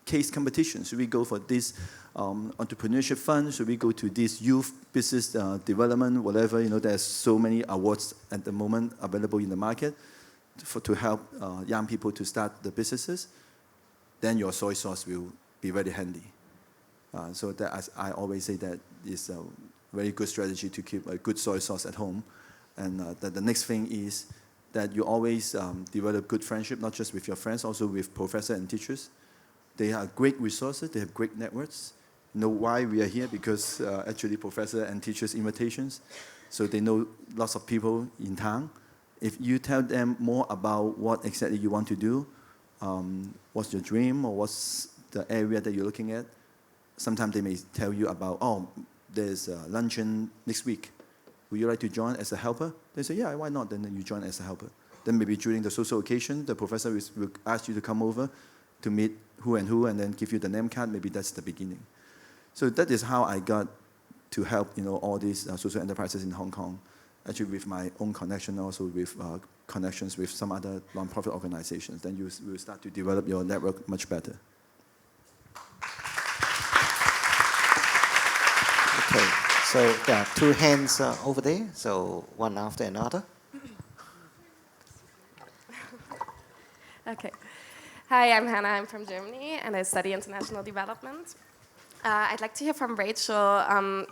Speaker 3: case competition? Should we go for this entrepreneurship fund? Should we go to this youth business development, whatever? There's so many awards at the moment available in the market to help young people to start the businesses. Then your soy sauce will be very handy. So that, as I always say, that is a very good strategy to keep a good soy sauce at home. And the next thing is that you always develop good friendship, not just with your friends, also with professors and teachers. They are great resources. They have great networks. You know why we are here? Because actually professor and teachers' invitations. So they know lots of people in town. If you tell them more about what exactly you want to do, what's your dream or what's the area that you're looking at, sometimes they may tell you about, oh, there's a luncheon next week. Would you like to join as a helper? They say, yeah, why not? Then you join as a helper. Then maybe during the social occasion, the professor will ask you to come over to meet who, and then give you the name card. Maybe that's the beginning. So that is how I got to help all these social enterprises in Hong Kong, actually with my own connection, also with connections with some other non-profit organizations. Then you will start to develop your network much better.
Speaker 2: Okay, so there are two hands over there, so one after another.
Speaker 10: Okay. Hi, I'm Hannah. I'm from Germany, and I study international development. I'd like to hear from Rachel,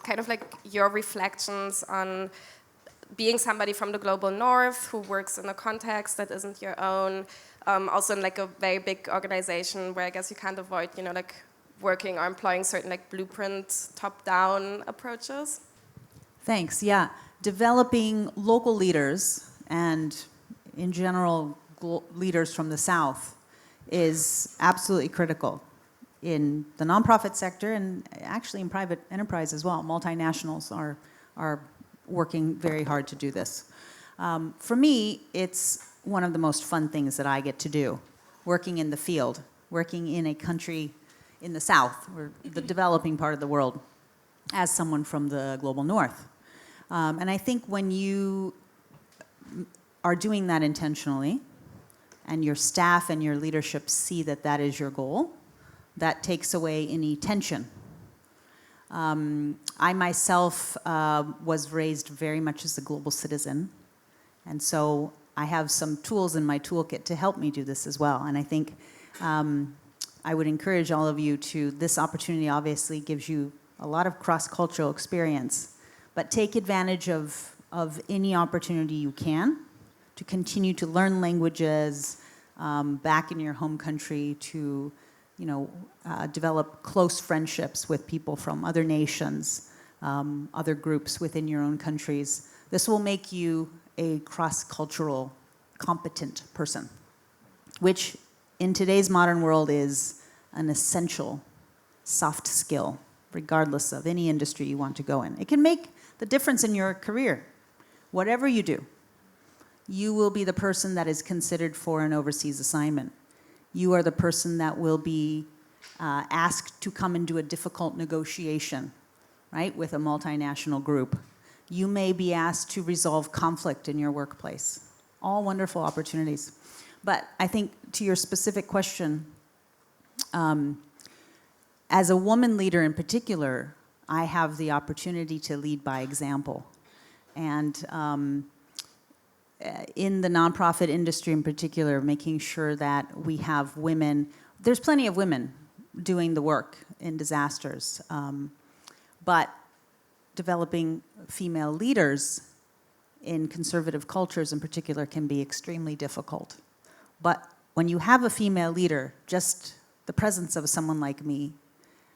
Speaker 10: kind of like your reflections on being somebody from the global north who works in a context that isn't your own, also in like a very big organization where I guess you can't avoid, like working or employing certain like blueprint top-down approaches.
Speaker 4: Thanks. Yeah, developing local leaders and in general leaders from the South is absolutely critical in the nonprofit sector and actually in private enterprise as well. Multinationals are working very hard to do this. For me, it's one of the most fun things that I get to do, working in the field, working in a country in the South, or the developing part of the world, as someone from the global North. And I think when you are doing that intentionally, and your staff and your leadership see that that is your goal, that takes away any tension. I myself was raised very much as a global citizen, and so I have some tools in my toolkit to help me do this as well. And I think I would encourage all of you to, this opportunity obviously gives you a lot of cross-cultural experience, but take advantage of any opportunity you can to continue to learn languages back in your home country, to develop close friendships with people from other nations, other groups within your own countries. This will make you a cross-cultural, competent person, which in today's modern world is an essential soft skill, regardless of any industry you want to go in. It can make the difference in your career. Whatever you do, you will be the person that is considered for an overseas assignment. You are the person that will be asked to come and do a difficult negotiation, right, with a multinational group. You may be asked to resolve conflict in your workplace. All wonderful opportunities. But I think to your specific question, as a woman leader in particular, I have the opportunity to lead by example. And in the nonprofit industry in particular, making sure that we have women, there's plenty of women doing the work in disasters, but developing female leaders in conservative cultures in particular can be extremely difficult. But when you have a female leader, just the presence of someone like me,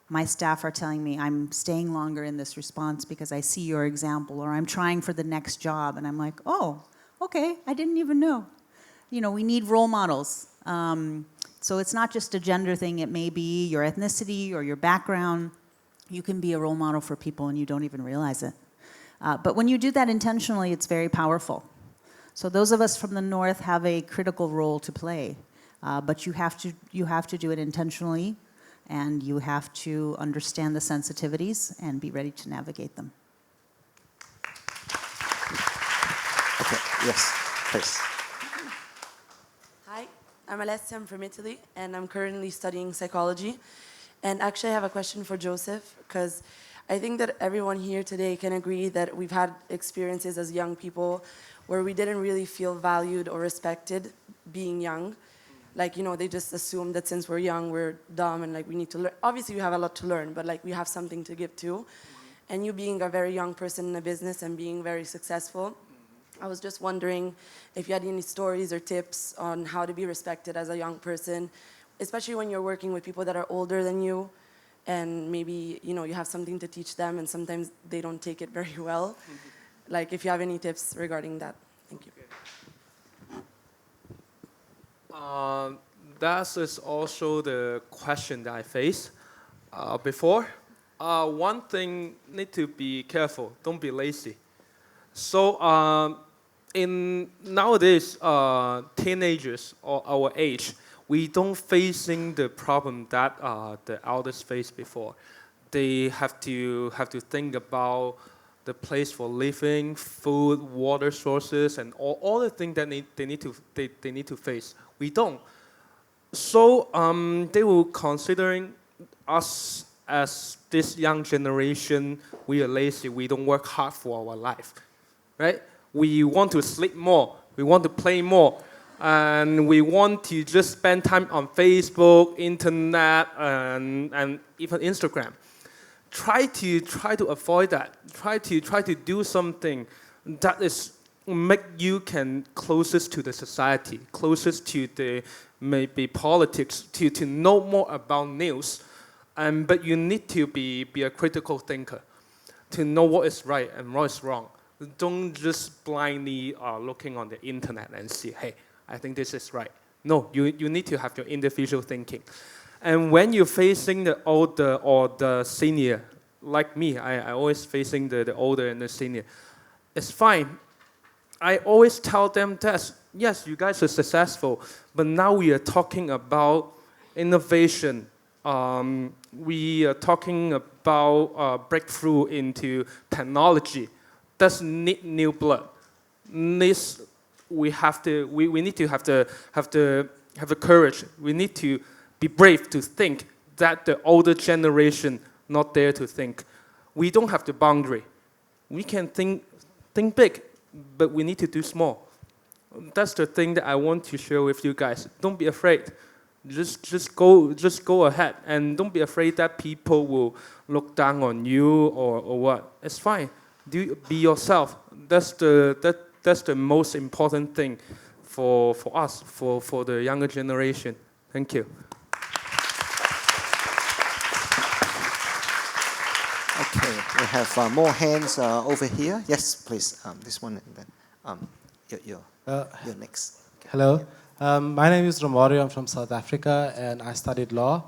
Speaker 4: my staff are telling me I'm staying longer in this response because I see your example, or I'm trying for the next job, and I'm like, oh, okay, I didn't even know. We need role models. So it's not just a gender thing, it may be your ethnicity or your background. You can be a role model for people and you don't even realize it. But when you do that intentionally, it's very powerful. So those of us from the North have a critical role to play, but you have to do it intentionally, and you have to understand the sensitivities and be ready to navigate them.
Speaker 2: Okay, yes, please.
Speaker 11: Hi, I'm Alessia, I'm from Italy, and I'm currently studying psychology. And actually, I have a question for Joseph, because I think that everyone here today can agree that we've had experiences as young people where we didn't really feel valued or respected being young. Like, they just assume that since we're young, we're dumb and like we need to learn. Obviously, you have a lot to learn, but like we have something to give too. And you being a very young person in a business and being very successful, I was just wondering if you had any stories or tips on how to be respected as a young person, especially when you're working with people that are older than you, and maybe, you have something to teach them and sometimes they don't take it very well. Like, if you have any tips regarding that. Thank you.
Speaker 5: That is also the question that I faced before. One thing, need to be careful. Don't be lazy. So in nowadays, teenagers or our age, we don't facing the problem that the elders faced before. They have to think about the place for living, food, water sources, and all the things that they need to face. We don't. So they will considering us as this young generation. We are lazy. We don't work hard for our life, right? We want to sleep more. We want to play more. And we want to just spend time on Facebook, internet, and even Instagram. Try to avoid that. Try to do something that is make you can closest to the society, closest to the maybe politics, to know more about news. But you need to be a critical thinker, to know what is right and what is wrong. Don't just blindly looking on the internet and see, hey, I think this is right. No, you need to have your individual thinking. And when you're facing the older or the senior, like me, I always facing the older and the senior, it's fine. I always tell them that, yes, you guys are successful, but now we are talking about innovation. We are talking about breakthrough into technology. That's need new blood. We need to have the courage. We need to be brave to think that the older generation not there to think. We don't have the boundary. We can think big, but we need to do small. That's the thing that I want to share with you guys. Don't be afraid. Just go ahead, and don't be afraid that people will look down on you or what. It's fine. Be yourself. That's the most important thing for us, for the younger generation. Thank you.
Speaker 2: Okay, we have more hands over here. Yes, please. This one and then you're next. Okay.
Speaker 12: Hello, my name is Romario. I'm from South Africa, and I studied law.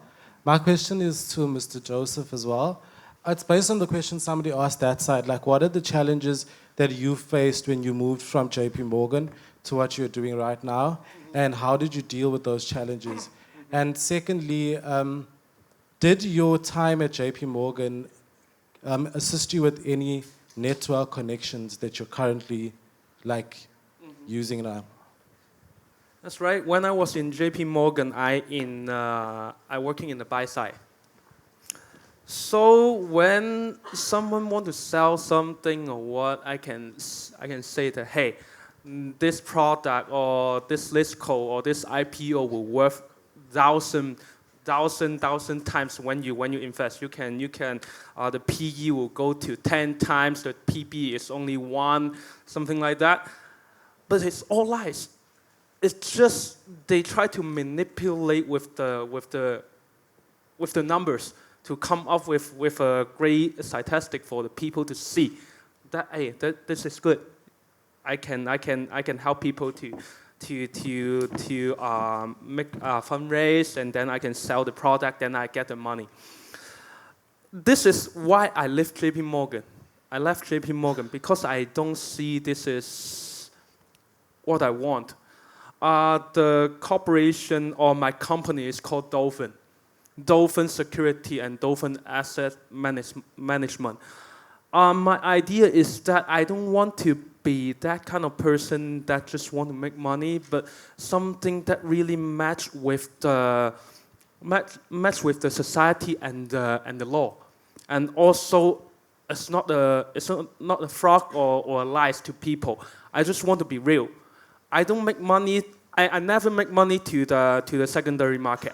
Speaker 12: My question is to Mr. Joseph as well. It's based on the question somebody asked that side. Like, what are the challenges that you faced when you moved from JP Morgan to what you're doing right now, and how did you deal with those challenges? And secondly, did your time at JP Morgan assist you with any network connections that you're currently using now?
Speaker 5: That's right. When I was in JP Morgan, I working in the buy side. So when someone want to sell something or what, I can say that, hey, this product or this list code or this IPO will worth thousand times when you invest. You can the PE will go to 10 times. The PB is only 1, something like that. But it's all lies. It's just they try to manipulate with the numbers to come up with a great statistic for the people to see that, hey, this is good. I can help people to make a fundraise, and then I can sell the product, then I get the money. This is why I left JP Morgan. I left JP Morgan because I don't see this is what I want. The corporation or my company is called Dolphin. Dolphin Security and Dolphin Asset Management. My idea is that I don't want to be that kind of person that just want to make money, but something that really match with the society and the law, and also it's not a fraud or lies to people. I just want to be real. I don't make money. I never make money to the secondary market.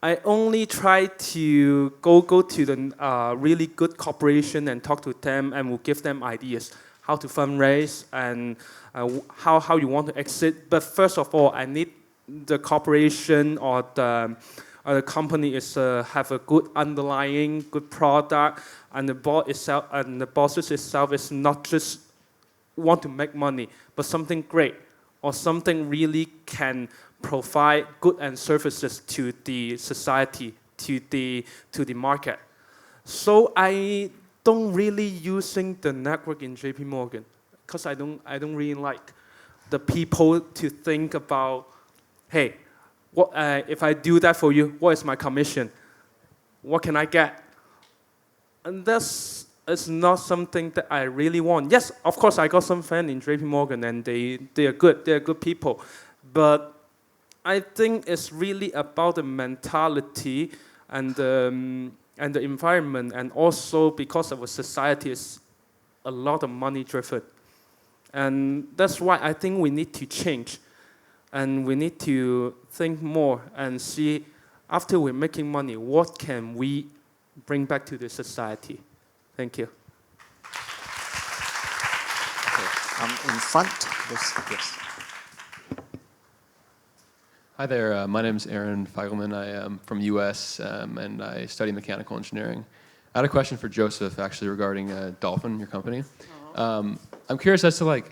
Speaker 5: I only try to go to the really good corporation and talk to them, and will give them ideas how to fundraise and how you want to exit. But first of all, I need the corporation or the company is have a good underlying good product, and the board itself and the bosses itself is not just want to make money, but something great or something really can provide goods and services to the society, to the market. So I don't really using the network in JP Morgan because I don't really like the people to think about, hey, what if I do that for you? What is my commission? What can I get? And that's not something that I really want. Yes, of course, I got some friends in JP Morgan, and they are good. They are good people, but I think it's really about the mentality and the environment, and also because our society is a lot of money driven. And that's why I think we need to change, and we need to think more and see, after we're making money, what can we bring back to the society. Thank you.
Speaker 2: Okay. In front, yes.
Speaker 13: Hi there, my name is Aaron Feigelman. I am from US and I study mechanical engineering. I had a question for Joseph actually regarding Dolphin, your company. I'm curious as to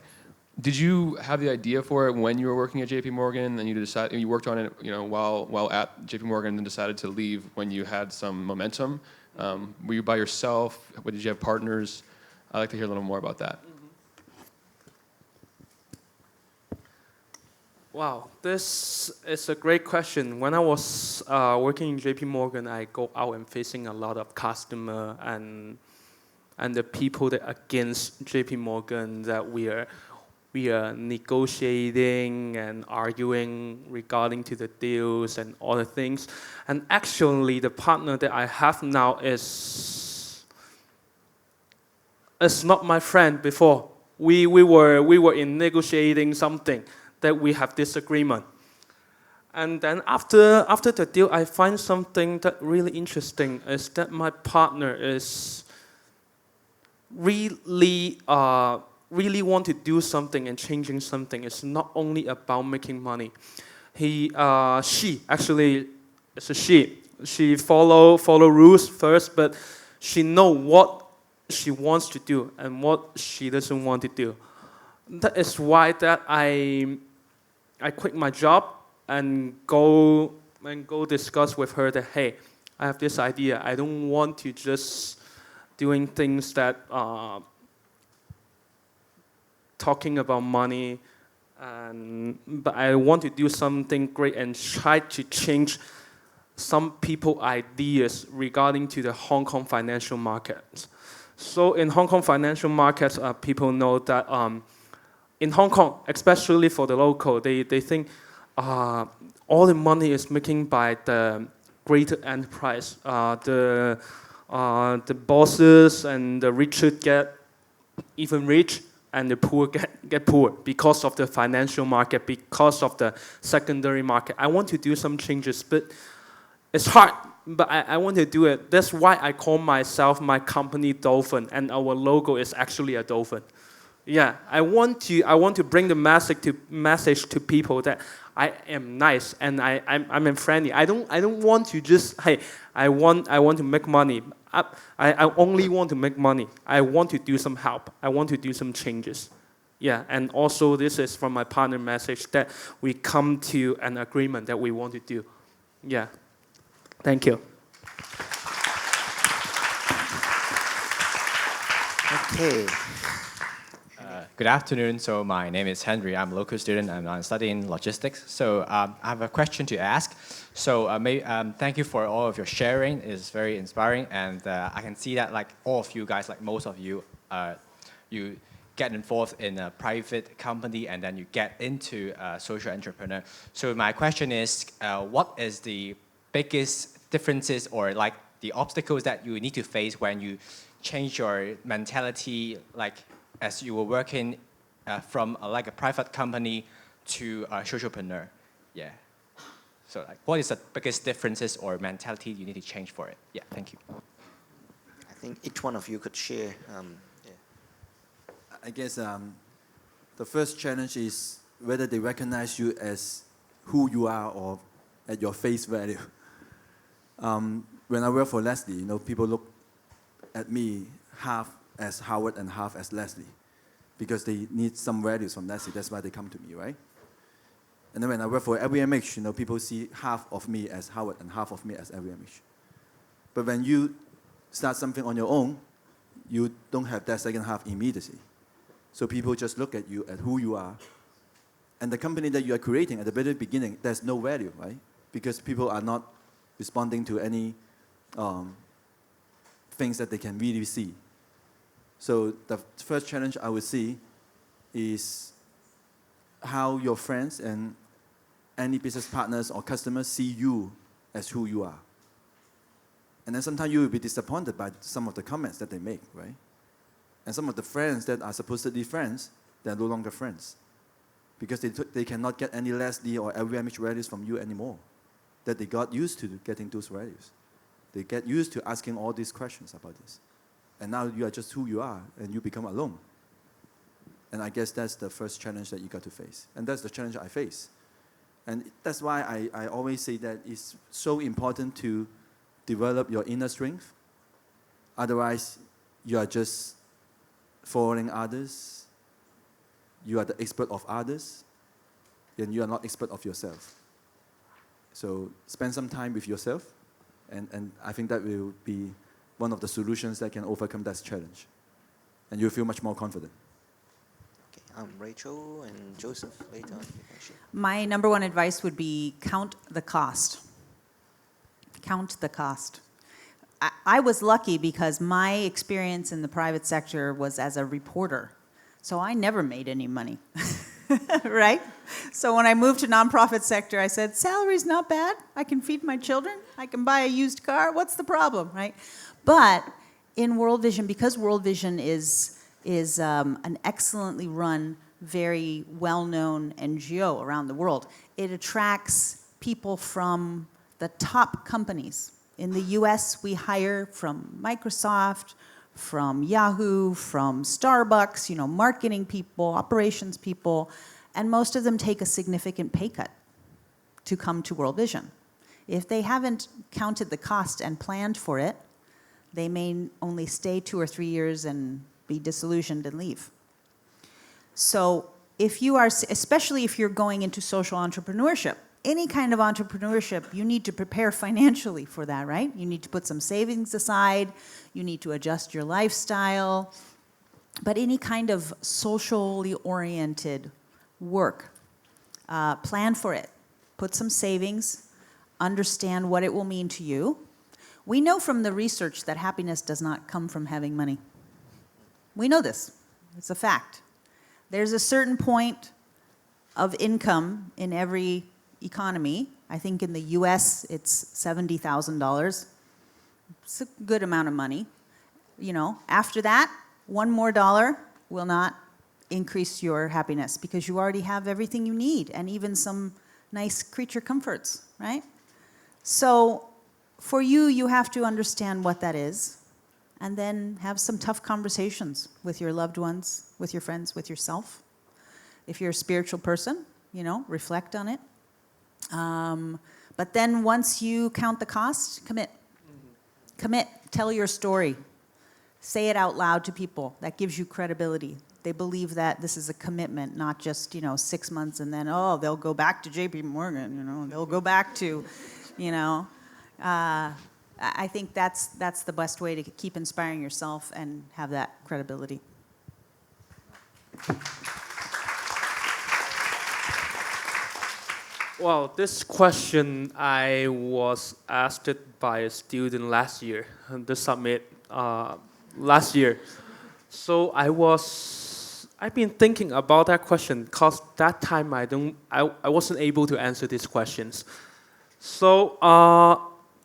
Speaker 13: did you have the idea for it when you were working at JP Morgan and you worked on it while at JP Morgan and decided to leave when you had some momentum? Were you by yourself? Did you have partners? I'd like to hear a little more about that.
Speaker 5: Wow, this is a great question. When I was working in JP Morgan, I go out and facing a lot of customer and the people that against JP Morgan that we are negotiating and arguing regarding to the deals and all the things. And actually, the partner that I have now is not my friend before. We were in negotiating something that we have disagreement. And then after the deal, I find something that really interesting is that my partner is really want to do something and changing something. It's not only about making money. She actually is a she. She follow rules first, but she know what she wants to do and what she doesn't want to do. That is why that I quit my job and go discuss with her that, hey, I have this idea. I don't want to just doing things that talking about money, but I want to do something great and try to change some people ideas regarding to the Hong Kong financial markets. So in Hong Kong financial markets, people know that in Hong Kong, especially for the local, they think all the money is making by the greater enterprise. The bosses and the rich get even rich, and the poor get poor because of the financial market, because of the secondary market. I want to do some changes, but it's hard, but I want to do it. That's why I call my company Dolphin, and our logo is actually a dolphin. Yeah, I want to bring the message to people that I am nice and I'm friendly. I don't want to just, hey, I want to make money. I only want to make money. I want to do some help. I want to do some changes. Yeah, and also this is from my partner message that we come to an agreement that we want to do. Yeah, thank you.
Speaker 2: Okay.
Speaker 14: Good afternoon. So my name is Henry. I'm a local student and I'm studying logistics. So I have a question to ask. So thank you for all of your sharing. It's very inspiring, and I can see that like all of you guys, like most of you, you get involved in a private company and then you get into a social entrepreneur. So my question is, what is the biggest differences or like the obstacles that you need to face when you change your mentality, like as you were working from like a private company to a socialpreneur? Yeah. So like, what is the biggest differences or mentality you need to change for it? Yeah, thank you.
Speaker 2: I think each one of you could share.
Speaker 3: I guess the first challenge is whether they recognize you as who you are or at your face value. When I work for Leslie, people look at me half as Howard and half as Leslie because they need some values from Leslie. That's why they come to me, right? And then when I work for LVMH, people see half of me as Howard and half of me as LVMH. But when you start something on your own, you don't have that second half immediately. So people just look at you at who you are. And the company that you are creating at the very beginning, there's no value, right? Because people are not responding to any things that they can really see. So the first challenge I would see is how your friends and any business partners or customers see you as who you are. And then sometimes you will be disappointed by some of the comments that they make, right? And some of the friends that are supposedly friends, they're no longer friends. Because they cannot get any Leslie or LVMH values from you anymore. That they got used to getting those values. They get used to asking all these questions about this. And now you are just who you are, and you become alone. And I guess that's the first challenge that you got to face. And that's the challenge I face. And that's why I always say that it's so important to develop your inner strength. Otherwise, you are just following others. You are the expert of others, and you are not expert of yourself. So spend some time with yourself, and I think that will be one of the solutions that can overcome that challenge. And you'll feel much more confident.
Speaker 2: Okay, Rachel and Joseph later on.
Speaker 4: My number one advice would be count the cost. Count the cost. I was lucky because my experience in the private sector was as a reporter. So I never made any money, right? So when I moved to nonprofit sector, I said, salary's not bad. I can feed my children. I can buy a used car. What's the problem, right? But in World Vision, because World Vision is an excellently run, very well-known NGO around the world, it attracts people from the top companies. In the US, we hire from Microsoft, from Yahoo, from Starbucks, marketing people, operations people, and most of them take a significant pay cut to come to World Vision. If they haven't counted the cost and planned for it, They may only stay 2 or 3 years and be disillusioned and leave. So if you are, especially if you're going into social entrepreneurship, any kind of entrepreneurship, you need to prepare financially for that, right? You need to put some savings aside, you need to adjust your lifestyle, but any kind of socially oriented work, plan for it. Put some savings, understand what it will mean to you. We know from the research that happiness does not come from having money. We know this, it's a fact. There's a certain point of income in every economy. I think in the US it's $70,000. It's a good amount of money. You know, after that, one more dollar will not increase your happiness because you already have everything you need and even some nice creature comforts, right? So for you, you have to understand what that is and then have some tough conversations with your loved ones, with your friends, with yourself. If you're a spiritual person, you know, reflect on it. But then once you count the cost, commit. Commit, tell your story. Say it out loud to people. That gives you credibility. They believe that this is a commitment, not just, you know, 6 months and then, oh, they'll go back to JP Morgan, you know, they'll go back to, you know. I think that's the best way to keep inspiring yourself and have that credibility.
Speaker 5: Well, this question I was asked it by a student last year, the summit last year. So I've been thinking about that question because that time I wasn't able to answer these questions. So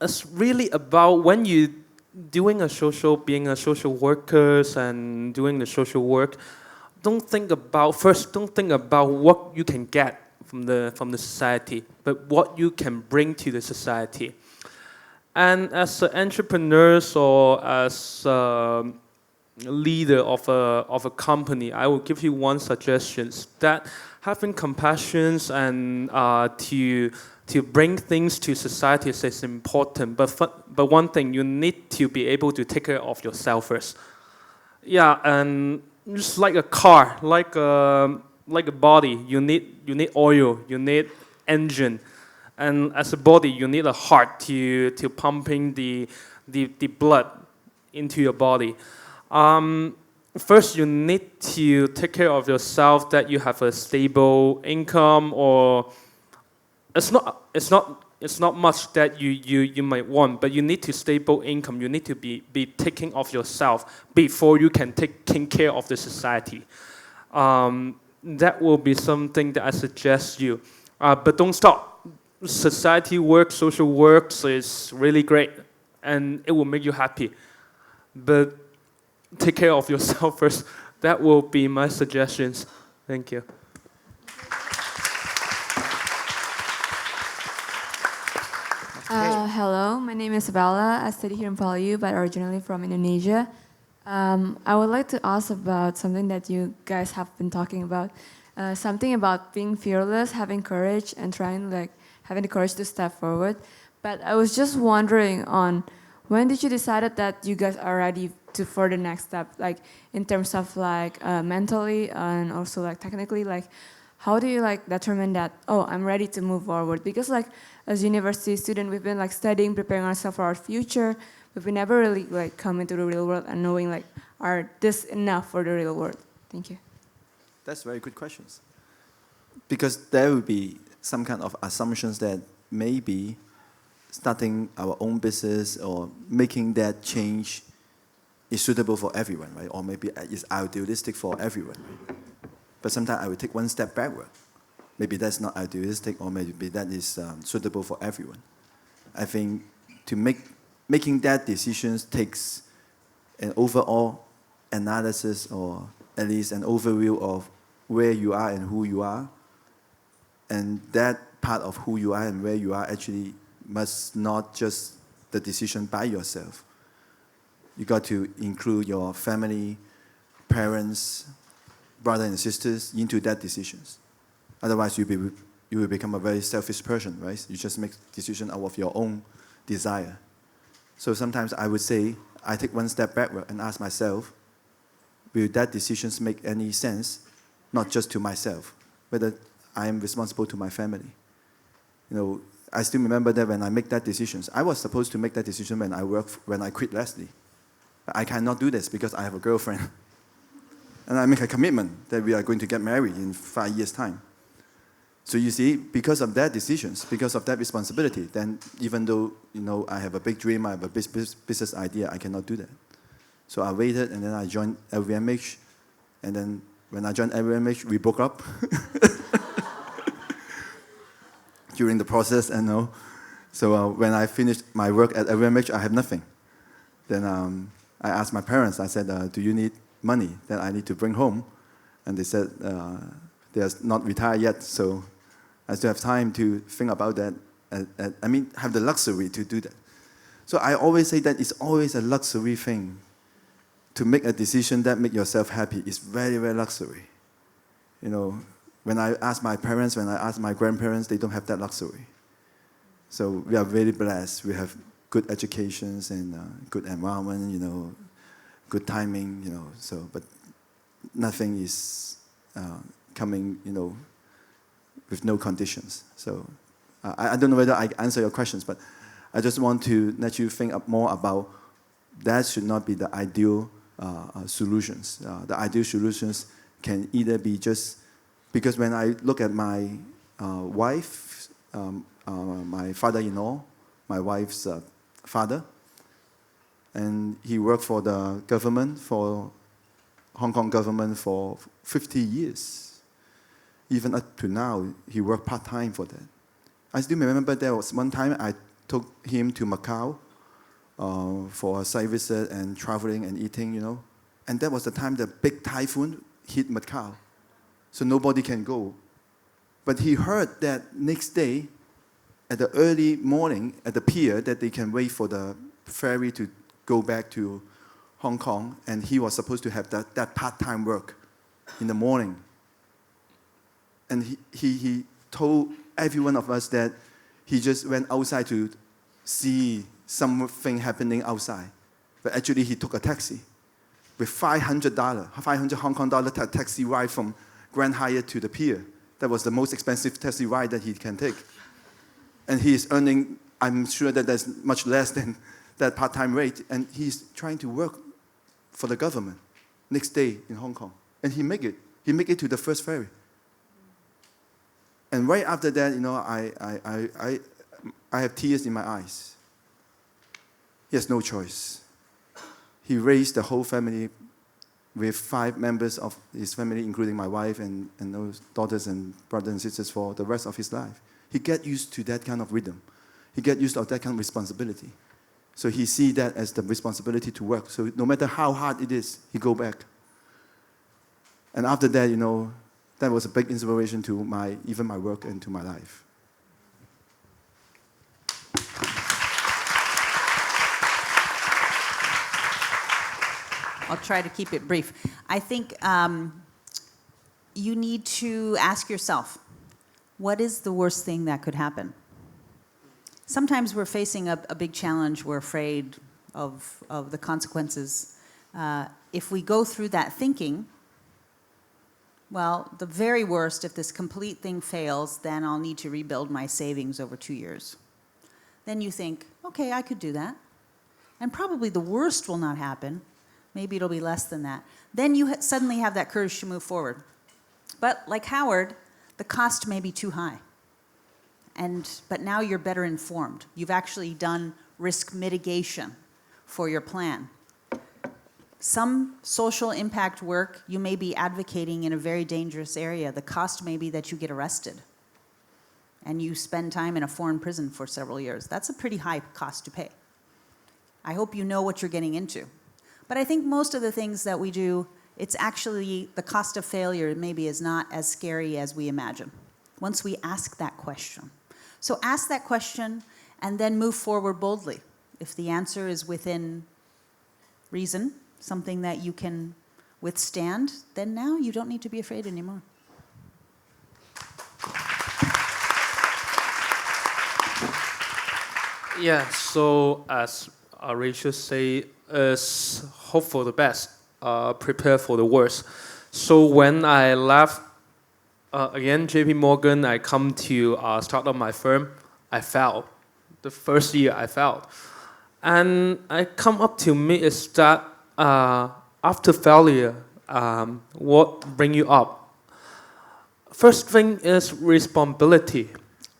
Speaker 5: it's really about when you being a social workers and doing the social work. Don't think about what you can get from the society, but what you can bring to the society. And as entrepreneurs or as a leader of a company, I will give you one suggestion: that having compassion and to bring things to society is important. But one thing, you need to be able to take care of yourself first. Yeah, and just like a car, like a body, you need oil, you need engine, and as a body, you need a heart to pumping the blood into your body. First, you need to take care of yourself, that you have a stable income, or it's not much that you might want, but you need to stable income. You need to be taking of yourself before you can take care of the society. That will be something that I suggest you. But don't stop. Society work, social work is really great, and it will make you happy. But take care of yourself first. That will be my suggestions. Thank you.
Speaker 15: Hello, my name is Bella. I study here in PolyU, but originally from Indonesia. I would like to ask about something that you guys have been talking about. Something about being fearless, having courage, and having the courage to step forward. But I was just wondering on when did you decide that you guys are ready for the next step, like in terms of mentally and also technically, how do you determine that, oh, I'm ready to move forward? Because as university student, we've been studying, preparing ourselves for our future, but we never really come into the real world and knowing are this enough for the real world? Thank you.
Speaker 3: That's very good questions. Because there will be some kind of assumptions that maybe starting our own business or making that change is suitable for everyone, right? Or maybe is idealistic for everyone. Right? But sometimes I will take one step backward. Maybe that's not idealistic, or maybe that is suitable for everyone. I think to making that decisions takes an overall analysis, or at least an overview of where you are and who you are. And that part of who you are and where you are actually must not just the decision by yourself. You got to include your family, parents, brothers and sisters into that decisions. Otherwise, you will become a very selfish person, right? You just make decision out of your own desire. So sometimes I would say I take one step backward and ask myself, will that decision make any sense, not just to myself, whether I am responsible to my family? You know, I still remember that when I make that decision, I was supposed to make that decision when I quit Leslie. I cannot do this because I have a girlfriend. And I make a commitment that we are going to get married in 5 years' time. So you see, because of that decisions, because of that responsibility, then even though, you know, I have a big dream, I have a business idea, I cannot do that. So I waited, and then I joined LVMH. And then when I joined LVMH, we broke up. During the process, and no. So when I finished my work at LVMH, I have nothing. Then I asked my parents, I said, do you need money that I need to bring home? And they said, they're not retired yet, so I still have time to think about that. I mean, have the luxury to do that. So I always say that it's always a luxury thing. To make a decision that make yourself happy is very, very luxury. You know, when I ask my parents, when I ask my grandparents, they don't have that luxury. So we are very blessed. We have good educations and good environment, you know, good timing, you know. So, but nothing is coming, you know, with no conditions. So I don't know whether I answer your questions, but I just want to let you think up more about that should not be the ideal solutions. The ideal solutions can either be just, because when I look at my wife, my father-in-law, my wife's father, and he worked for the government, for Hong Kong government for 50 years. Even up to now, he worked part-time for that. I still remember there was one time I took him to Macau for a site visit and traveling and eating, you know. And that was the time the big typhoon hit Macau. So nobody can go. But he heard that next day, at the early morning, at the pier, that they can wait for the ferry to go back to Hong Kong, and he was supposed to have that part-time work in the morning. And he told every one of us that he just went outside to see something happening outside. But actually, he took a taxi with $500, 500 Hong Kong dollar taxi ride from Grand Hyatt to the pier. That was the most expensive taxi ride that he can take. And he is earning, I'm sure that that's much less than that part-time rate. And he's trying to work for the government next day in Hong Kong. And he make it. He make it to the first ferry. And right after that, you know, I have tears in my eyes. He has no choice. He raised the whole family with 5 members of his family, including my wife and those daughters and brothers and sisters for the rest of his life. He get used to that kind of rhythm. He get used to that kind of responsibility. So he see that as the responsibility to work. So no matter how hard it is, he go back. And after that, you know, that was a big inspiration to even my work and to my life.
Speaker 4: I'll try to keep it brief. I think you need to ask yourself, what is the worst thing that could happen? Sometimes we're facing a big challenge. We're afraid of the consequences. If we go through that thinking, well, the very worst, if this complete thing fails, then I'll need to rebuild my savings over 2 years. Then you think, okay, I could do that. And probably the worst will not happen. Maybe it'll be less than that. Then you suddenly have that courage to move forward. But like Howard, the cost may be too high. But now you're better informed. You've actually done risk mitigation for your plan. Some social impact work, you may be advocating in a very dangerous area. The cost may be that you get arrested and you spend time in a foreign prison for several years. That's a pretty high cost to pay. I hope you know what you're getting into. But I think most of the things that we do, it's actually the cost of failure maybe is not as scary as we imagine once we ask that question. So ask that question and then move forward boldly. If the answer is within reason, something that you can withstand, then now you don't need to be afraid anymore.
Speaker 5: Yeah, so as Rachel say is hope for the best, prepare for the worst. So when I left, again, JP Morgan, I come to start up my firm, I failed. The first year I failed. And I come up to me is that after failure, what bring you up? First thing is responsibility.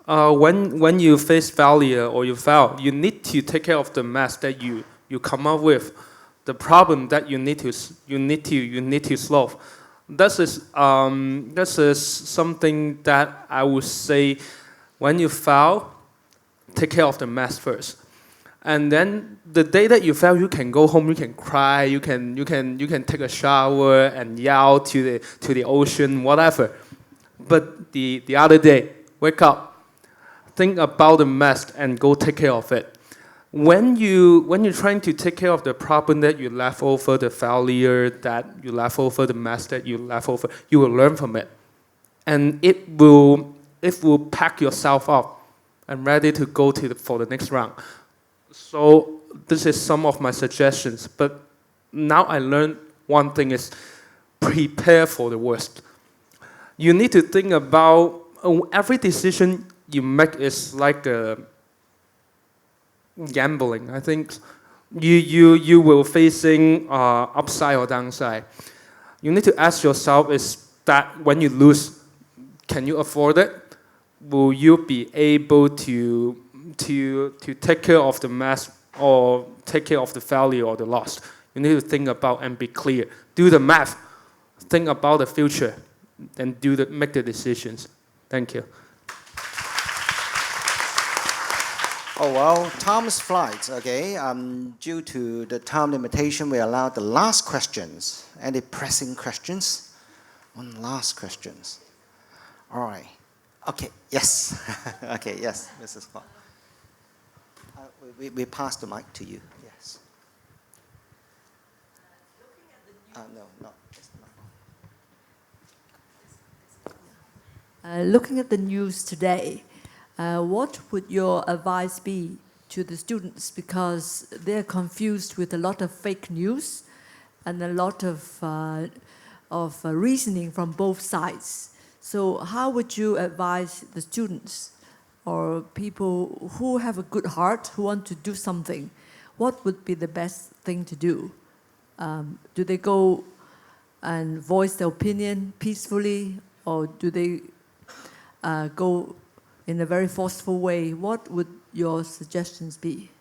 Speaker 5: When you face failure or you fail, you need to take care of the mess that you come up with, the problem that you need to solve. This is something that I would say, when you fail, take care of the mess first. And then the day that you fail, you can go home, you can cry, you can take a shower and yell to the ocean, whatever. But the other day, wake up, think about the mess and go take care of it. When you're trying to take care of the problem that you left over, the failure that you left over, the mess that you left over, you will learn from it. And it will pack yourself up and ready to go for the next round. So this is some of my suggestions. But now I learned one thing is prepare for the worst. You need to think about every decision you make is like a gambling. I think you will facing upside or downside. You need to ask yourself is that when you lose, can you afford it? Will you be able to take care of the mess or take care of the failure or the loss? You need to think about and be clear. Do the math. Think about the future and make the decisions. Thank you.
Speaker 2: Oh, well, time's flies, okay. Due to the time limitation, we allow the last questions. Any pressing questions? One last questions. All right. Okay, yes. Okay, yes, Mrs. Clark. We pass the mic to you, yes. No, not.
Speaker 16: Looking at the news today, what would your advice be to the students, because they're confused with a lot of fake news and a lot of reasoning from both sides. So how would you advise the students or people who have a good heart, who want to do something? What would be the best thing to do? Do they go and voice their opinion peacefully, or do they go in a very forceful way? What would your suggestions be?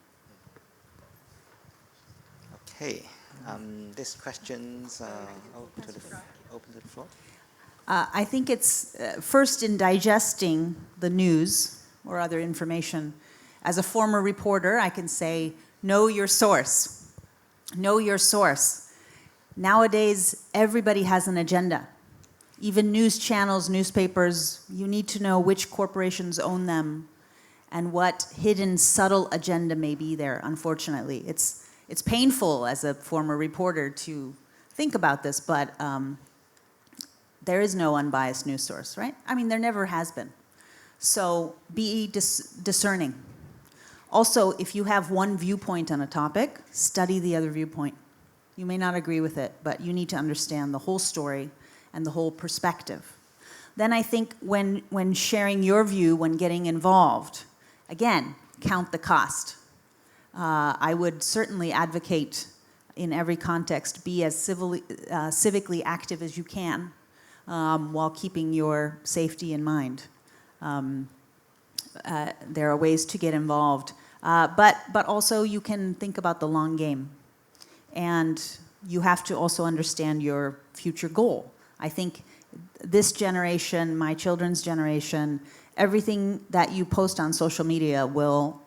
Speaker 2: Okay, these questions open to the floor.
Speaker 4: I think it's first in digesting the news or other information. As a former reporter, I can say, know your source. Know your source. Nowadays, everybody has an agenda. Even news channels, newspapers, you need to know which corporations own them and what hidden, subtle agenda may be there, unfortunately. It's painful as a former reporter to think about this, but there is no unbiased news source, right? I mean, there never has been. So be discerning. Also, if you have one viewpoint on a topic, study the other viewpoint. You may not agree with it, but you need to understand the whole story and the whole perspective. Then I think when sharing your view, when getting involved, again, count the cost. I would certainly advocate in every context, be as civically active as you can while keeping your safety in mind. There are ways to get involved, but also you can think about the long game. And you have to also understand your future goal. I think this generation, my children's generation, everything that you post on social media will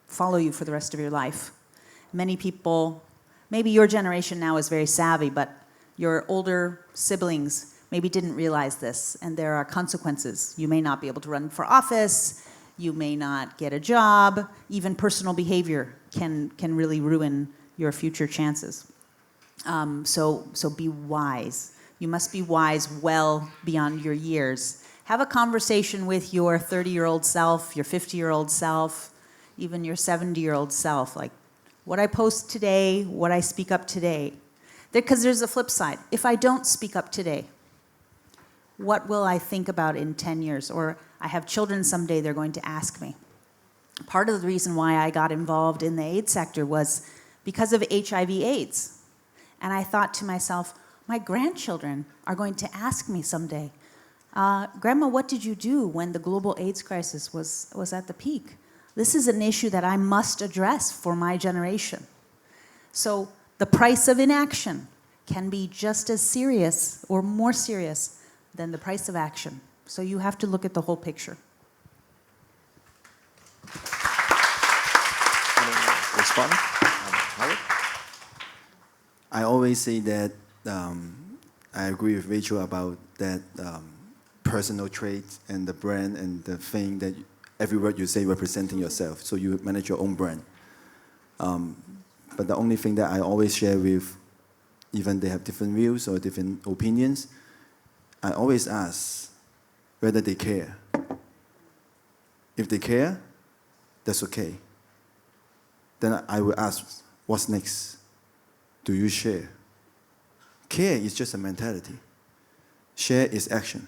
Speaker 4: follow you for the rest of your life. Many people, maybe your generation now is very savvy, but your older siblings maybe didn't realize this, and there are consequences. You may not be able to run for office, you may not get a job, even personal behavior can really ruin your future chances. So be wise. You must be wise well beyond your years. Have a conversation with your 30-year-old self, your 50-year-old self, even your 70-year-old self. Like, what I post today, what I speak up today. Because there's a flip side. If I don't speak up today, what will I think about in 10 years? Or I have children someday, they're going to ask me. Part of the reason why I got involved in the AIDS sector was because of HIV/AIDS. And I thought to myself, my grandchildren are going to ask me someday, Grandma, what did you do when the global AIDS crisis was at the peak? This is an issue that I must address for my generation. So the price of inaction can be just as serious or more serious than the price of action. So you have to look at the whole picture.
Speaker 2: Respond? Howard?
Speaker 3: I always say that I agree with Rachel about that personal trait and the brand and the thing that every word you say representing yourself. So you manage your own brand. But the only thing that I always share with, even they have different views or different opinions, I always ask whether they care. If they care, that's okay. Then I will ask, what's next? Do you share? Care is just a mentality. Share is action.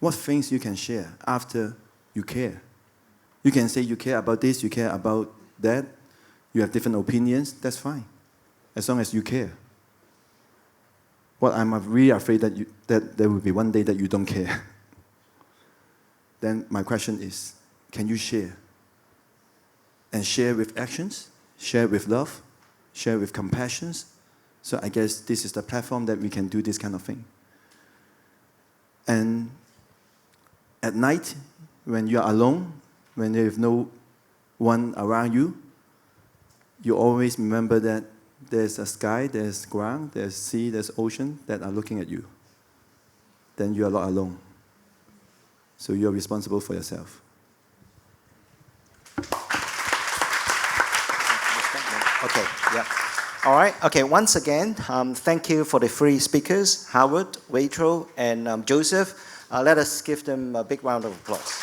Speaker 3: What things you can share after you care? You can say you care about this, you care about that, you have different opinions, that's fine, as long as you care. What I'm really afraid that there will be one day that you don't care. Then my question is, can you share? And share with actions, share with love, share with compassion. So I guess this is the platform that we can do this kind of thing. And at night, when you're alone, when there is no one around you, you always remember that there's a sky, there's ground, there's sea, there's ocean that are looking at you. Then you are not alone. So you're responsible for yourself.
Speaker 2: Okay, yeah. All right, okay, once again, thank you for the three speakers, Howard, Rachel, and Joseph. Let us give them a big round of applause.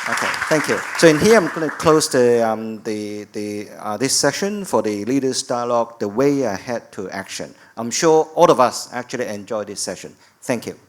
Speaker 2: Okay, thank you. So in here, I'm going to close this session for the Leaders Dialogue, the way ahead to action. I'm sure all of us actually enjoyed this session. Thank you.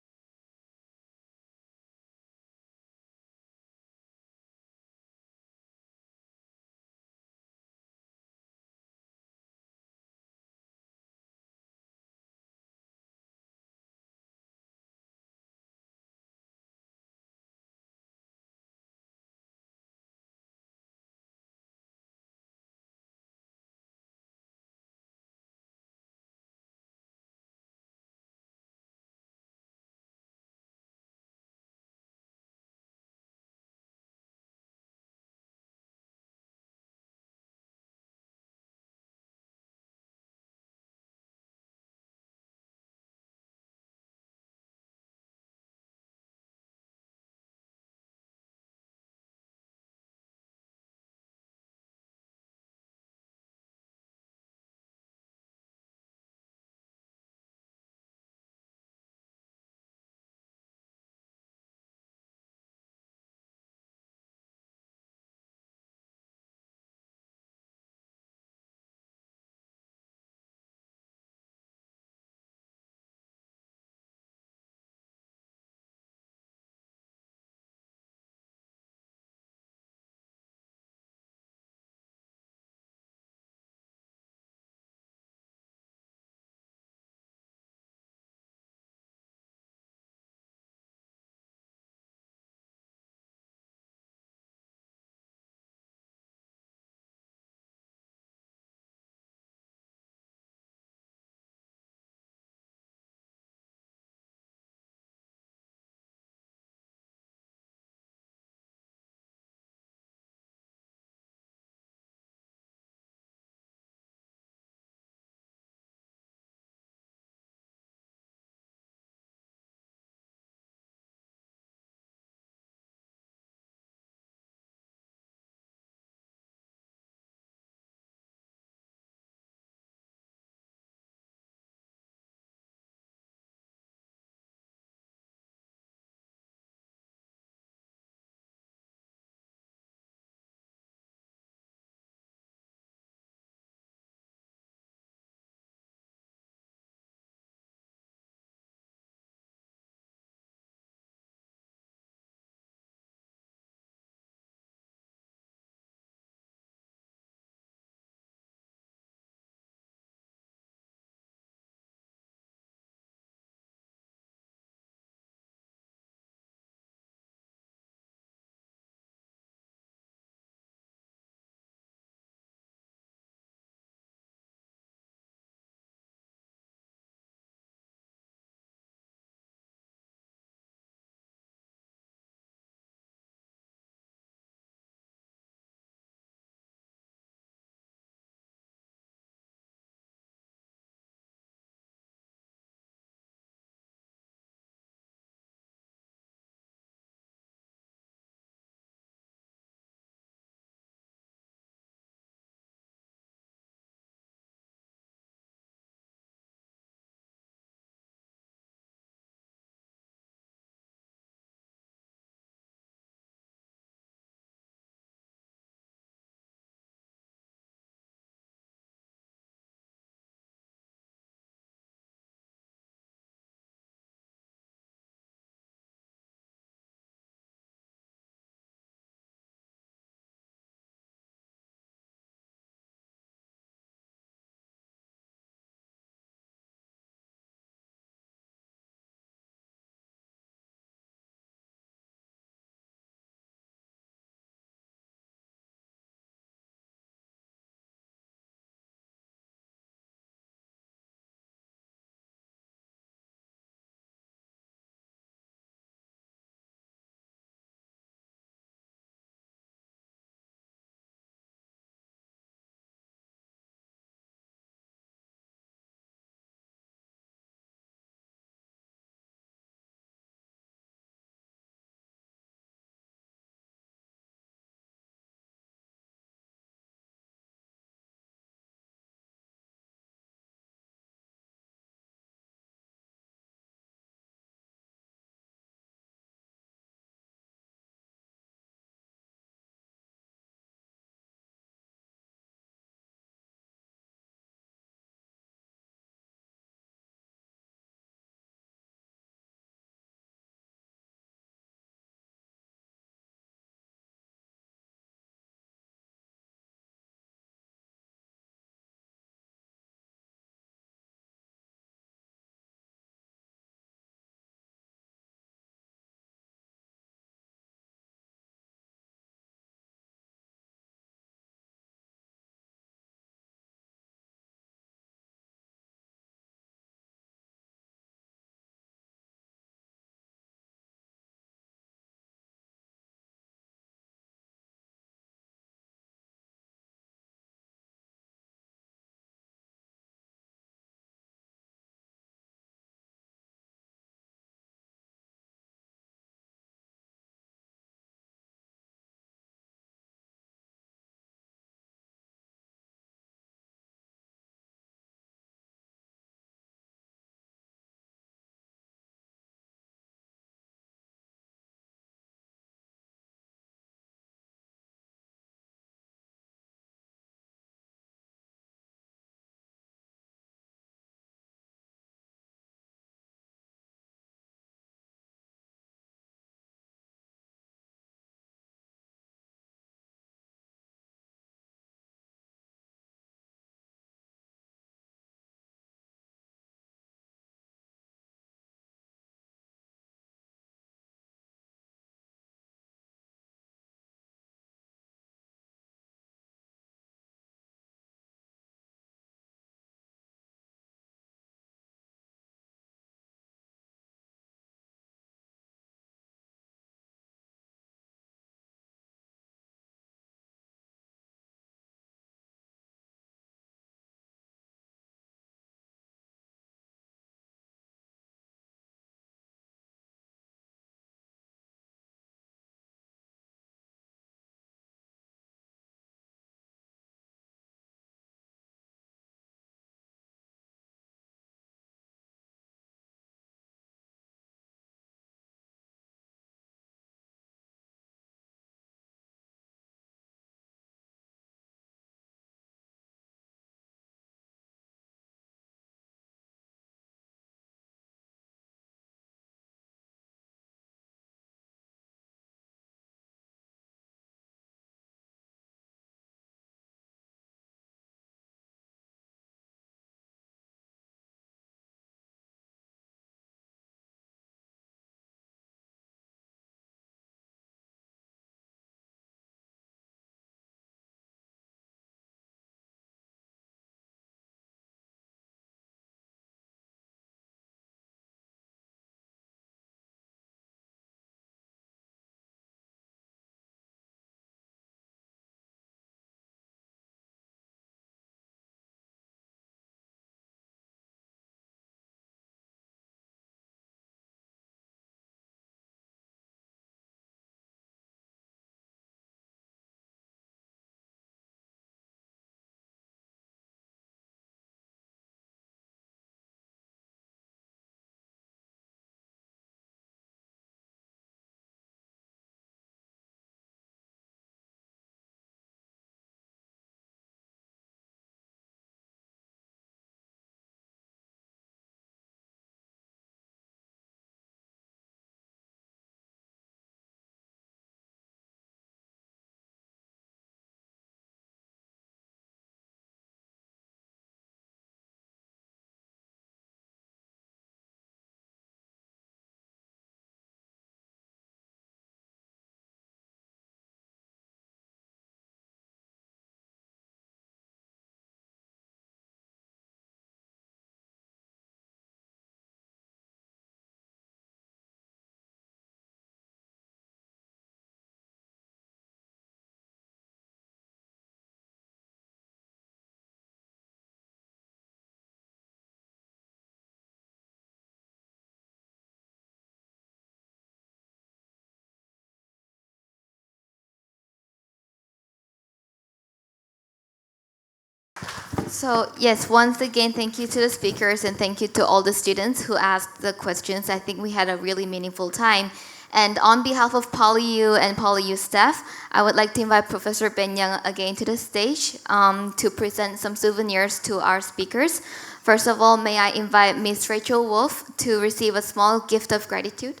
Speaker 1: So yes, once again, thank you to the speakers and thank you to all the students who asked the questions. I think we had a really meaningful time. And on behalf of PolyU and PolyU staff, I would like to invite Professor Ben Young again to the stage to present some souvenirs to our speakers. First of all, may I invite Ms. Rachel Wolff to receive a small gift of gratitude.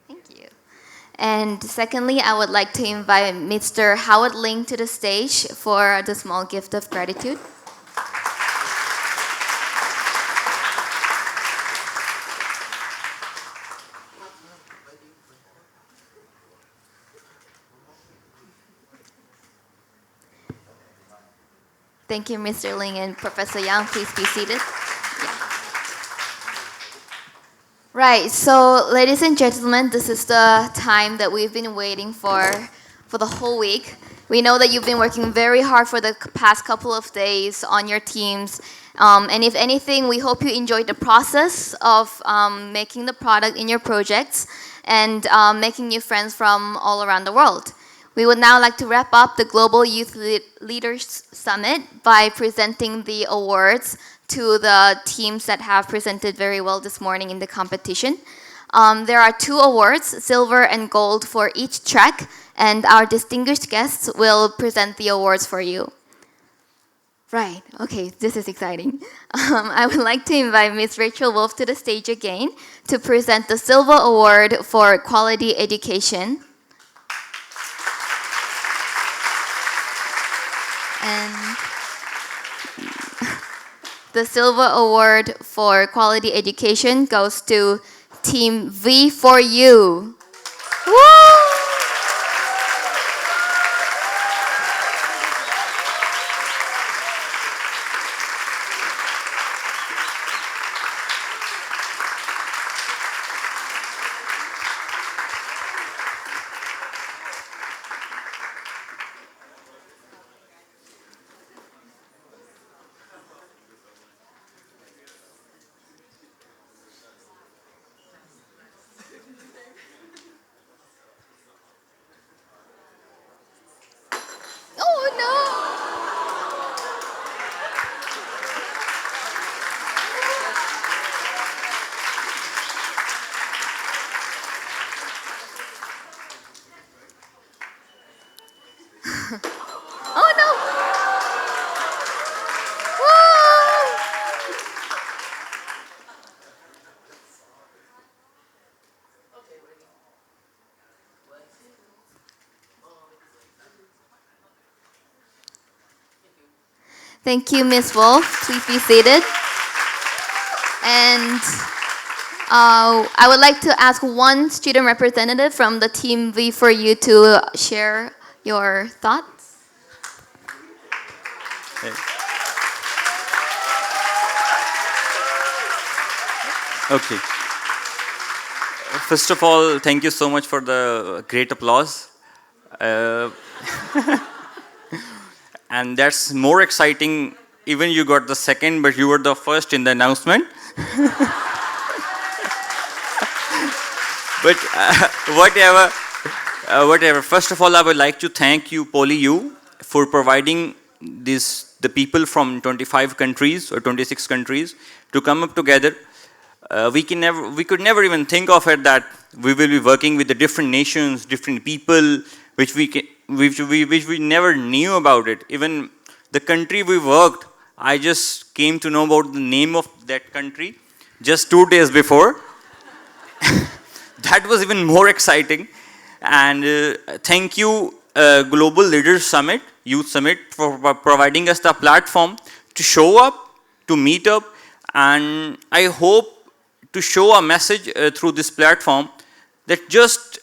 Speaker 1: Thank you. And secondly, I would like to invite Mr. Howard Ling to the stage for the small gift of gratitude. Thank you, Mr. Ling and Professor Yang. Please be seated. Right, so ladies and gentlemen, this is the time that we've been waiting for the whole week. We know that you've been working very hard for the past couple of days on your teams. And if anything, we hope you enjoyed the process of making the product in your projects and making new friends from all around the world. We would now like to wrap up the Global Youth Leaders Summit by presenting the awards to the teams that have presented very well this morning in the competition. There are 2 awards, silver and gold for each track, and our distinguished guests will present the awards for you. Right, okay, this is exciting. I would like to invite Ms. Rachel Wolff to the stage again to present the silver award for quality education. And the silver award for quality education goes to Team V4U. Woo! Oh no! Oh no! Whoa! Thank you, Ms. Wolff. Please be seated. And I would like to ask one student representative from the Team V for you to share your thoughts.
Speaker 17: Okay. First of all, thank you so much for the great applause. And that's more exciting. Even you got the second, but you were the first in the announcement. But whatever. First of all, I would like to thank you, PolyU, for providing the people from 25 countries or 26 countries to come up together. We could never even think of it that we will be working with the different nations, different people, which we never knew about it. Even the country we worked, I just came to know about the name of that country just 2 days before. That was even more exciting. And thank you, Global Leaders Summit, Youth Summit, for providing us the platform to show up, to meet up, and I hope to show a message through this platform that just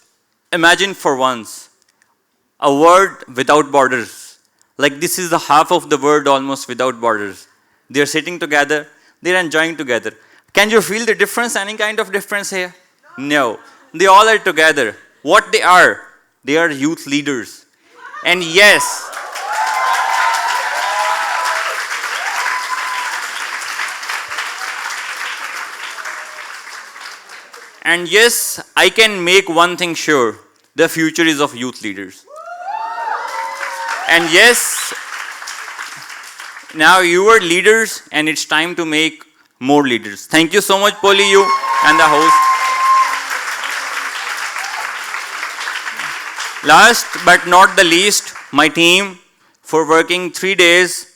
Speaker 17: imagine for once a world without borders. Like this is the half of the world almost without borders. They're sitting together, they're enjoying together. Can you feel the difference, any kind of difference here? No. They all are together. What they are youth leaders. And yes, And yes, I can make one thing sure, the future is of youth leaders. And yes, now you are leaders and it's time to make more leaders. Thank you so much, Polly, you and the host. Last but not the least, my team for working 3 days.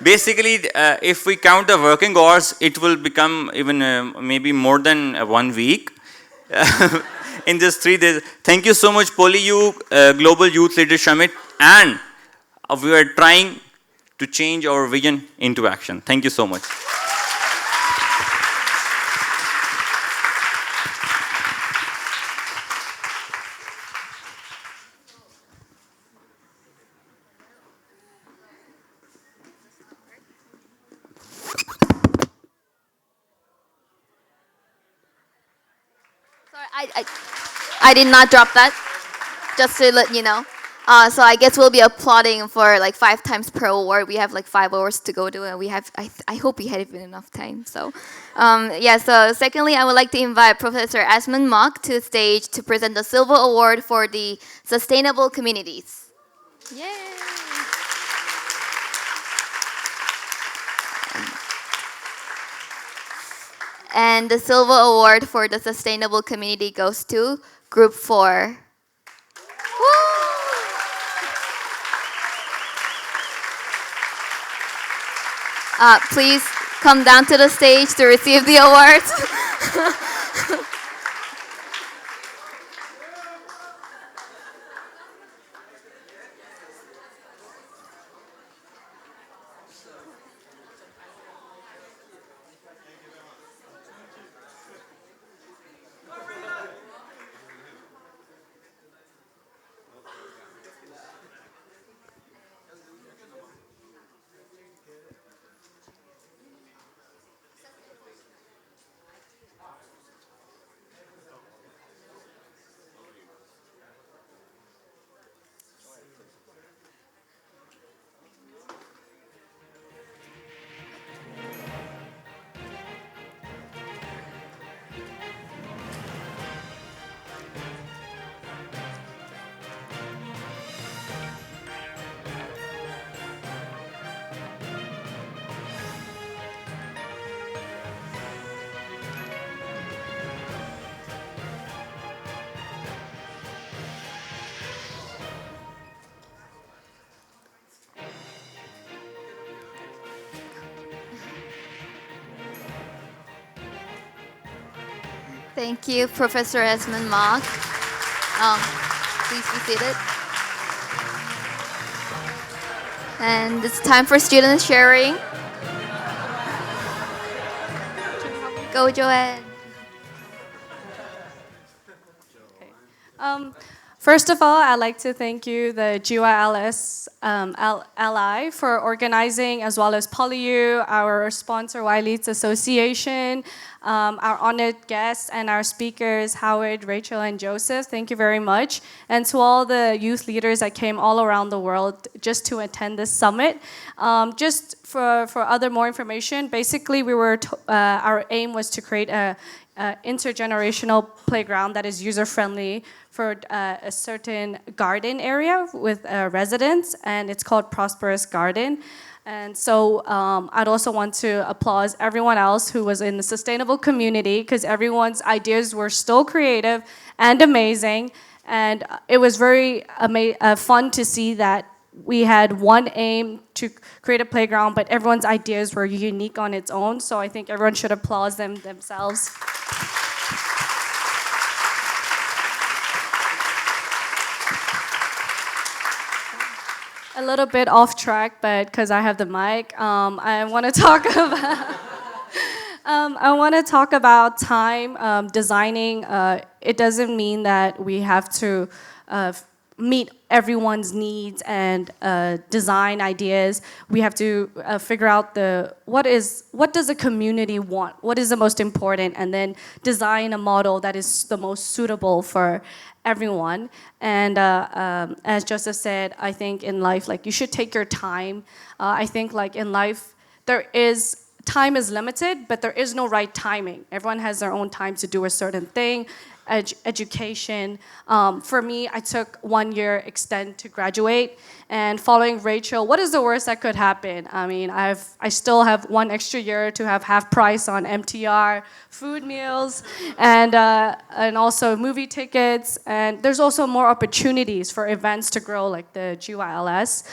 Speaker 17: Basically, if we count the working hours, it will become even maybe more than 1 week in just 3 days. Thank you so much, PolyU, Global Youth Leader Summit, and we are trying to change our vision into action. Thank you so much.
Speaker 1: I did not drop that, just to let you know. So I guess we'll be applauding for like 5 times per award. We have like 5 hours to go to, and we have. I hope we had even enough time. So, yeah. So secondly, I would like to invite Professor Asman Mak to the stage to present the Silver Award for the Sustainable Communities. Yay! And the Silver Award for the Sustainable Community goes to Group 4. Please come down to the stage to receive the awards. Thank you, Professor Esmond Mak. Please be seated. And it's time for student sharing. Go, Joanne.
Speaker 18: First of all, I'd like to thank you, the GYLS LI, for organizing, as well as PolyU, our sponsor, YLEADS Association, our honored guests, and our speakers, Howard, Rachel, and Joseph. Thank you very much. And to all the youth leaders that came all around the world just to attend this summit. Just for other more information, basically our aim was to create a intergenerational playground that is user-friendly for a certain garden area with residents, and it's called Prosperous Garden. And so I'd also want to applaud everyone else who was in the sustainable community, because everyone's ideas were still creative and amazing. And it was very fun to see that we had one aim to create a playground, but everyone's ideas were unique on its own. So I think everyone should applaud themselves. A little bit off track, but because I have the mic, I want to talk about time designing. It doesn't mean that we have to meet everyone's needs and design ideas. We have to figure out what does a community want? What is the most important? And then design a model that is the most suitable for everyone. And as Joseph said, I think in life, like, you should take your time. I think, like, in life, there is time is limited, but there is no right timing. Everyone has their own time to do a certain thing. Education. For me, I took 1 year extend to graduate. And following Rachel, what is the worst that could happen? I mean, I still have 1 extra year to have half price on MTR, food meals, and also movie tickets. And there's also more opportunities for events to grow, like the GYLS.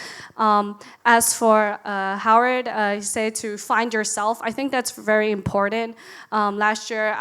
Speaker 18: As for Howard, he said to find yourself. I think that's very important. Last year,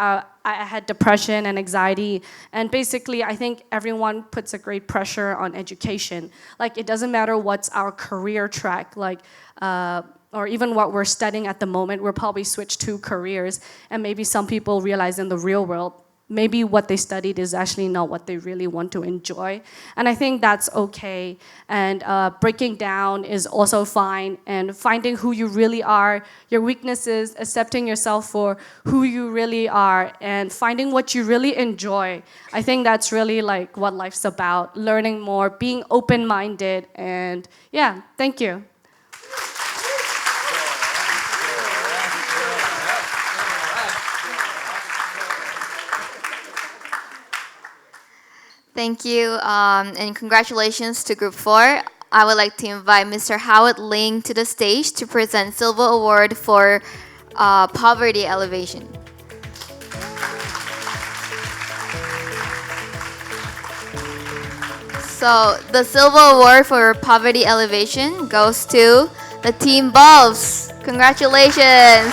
Speaker 18: I had depression and anxiety, and basically I think everyone puts a great pressure on education. Like, it doesn't matter what's our career track, like, or even what we're studying at the moment, we'll probably switch to careers, and maybe some people realize in the real world, maybe what they studied is actually not what they really want to enjoy. And I think that's okay. And breaking down is also fine. And finding who you really are, your weaknesses, accepting yourself for who you really are, and finding what you really enjoy. I think that's really like what life's about, learning more, being open-minded, and yeah, thank you.
Speaker 1: Thank you, and congratulations to Group 4. I would like to invite Mr. Howard Ling to the stage to present Silver Award for Poverty Elevation. So the Silver Award for Poverty Elevation goes to the Team Wolff. Congratulations!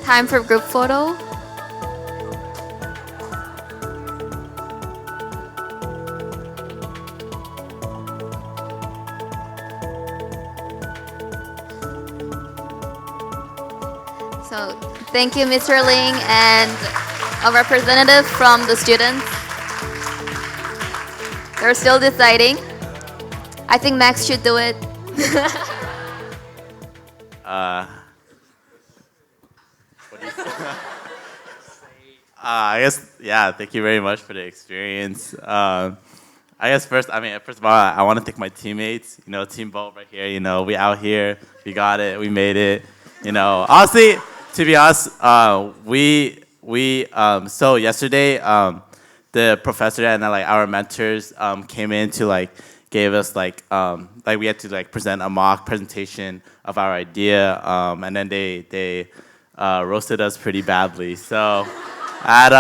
Speaker 1: Time for group photo. So thank you, Mr. Ling, and a representative from the students. They're still deciding. I think Max should do it.
Speaker 19: I guess, yeah, thank you very much for the experience. I guess first of all, I want to thank my teammates, Team Bolt right here, we out here, we got it, we made it, Honestly, to be honest, so yesterday, the professor and our mentors came in to gave us we had to present a mock presentation of our idea, and then they roasted us pretty badly. So at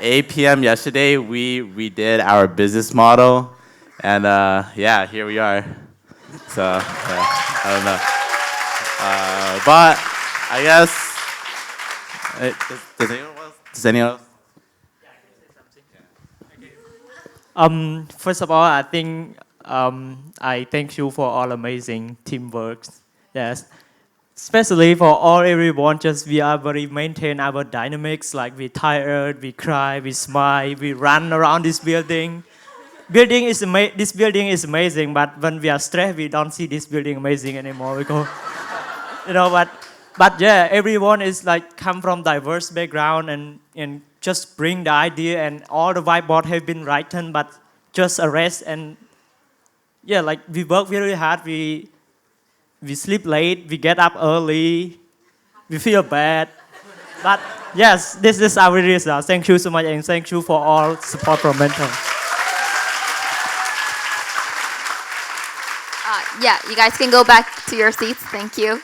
Speaker 19: 8 p.m. yesterday, we did our business model, and yeah, here we are. So I don't know, but I guess does anyone else?
Speaker 20: First of all, I think I thank you for all amazing teamwork. Yes, especially for all everyone. Just we are very maintain our dynamics. Like we tired, we cry, we smile, we run around this building. This building is amazing, but when we are stressed, we don't see this building amazing anymore because But yeah, everyone is come from diverse background and just bring the idea, and all the whiteboard have been written, but just a rest. And yeah, we work very hard. We sleep late. We get up early. We feel bad. But yes, this is our result. Thank you so much, and thank you for all support from mentors.
Speaker 1: Yeah, you guys can go back to your seats. Thank you.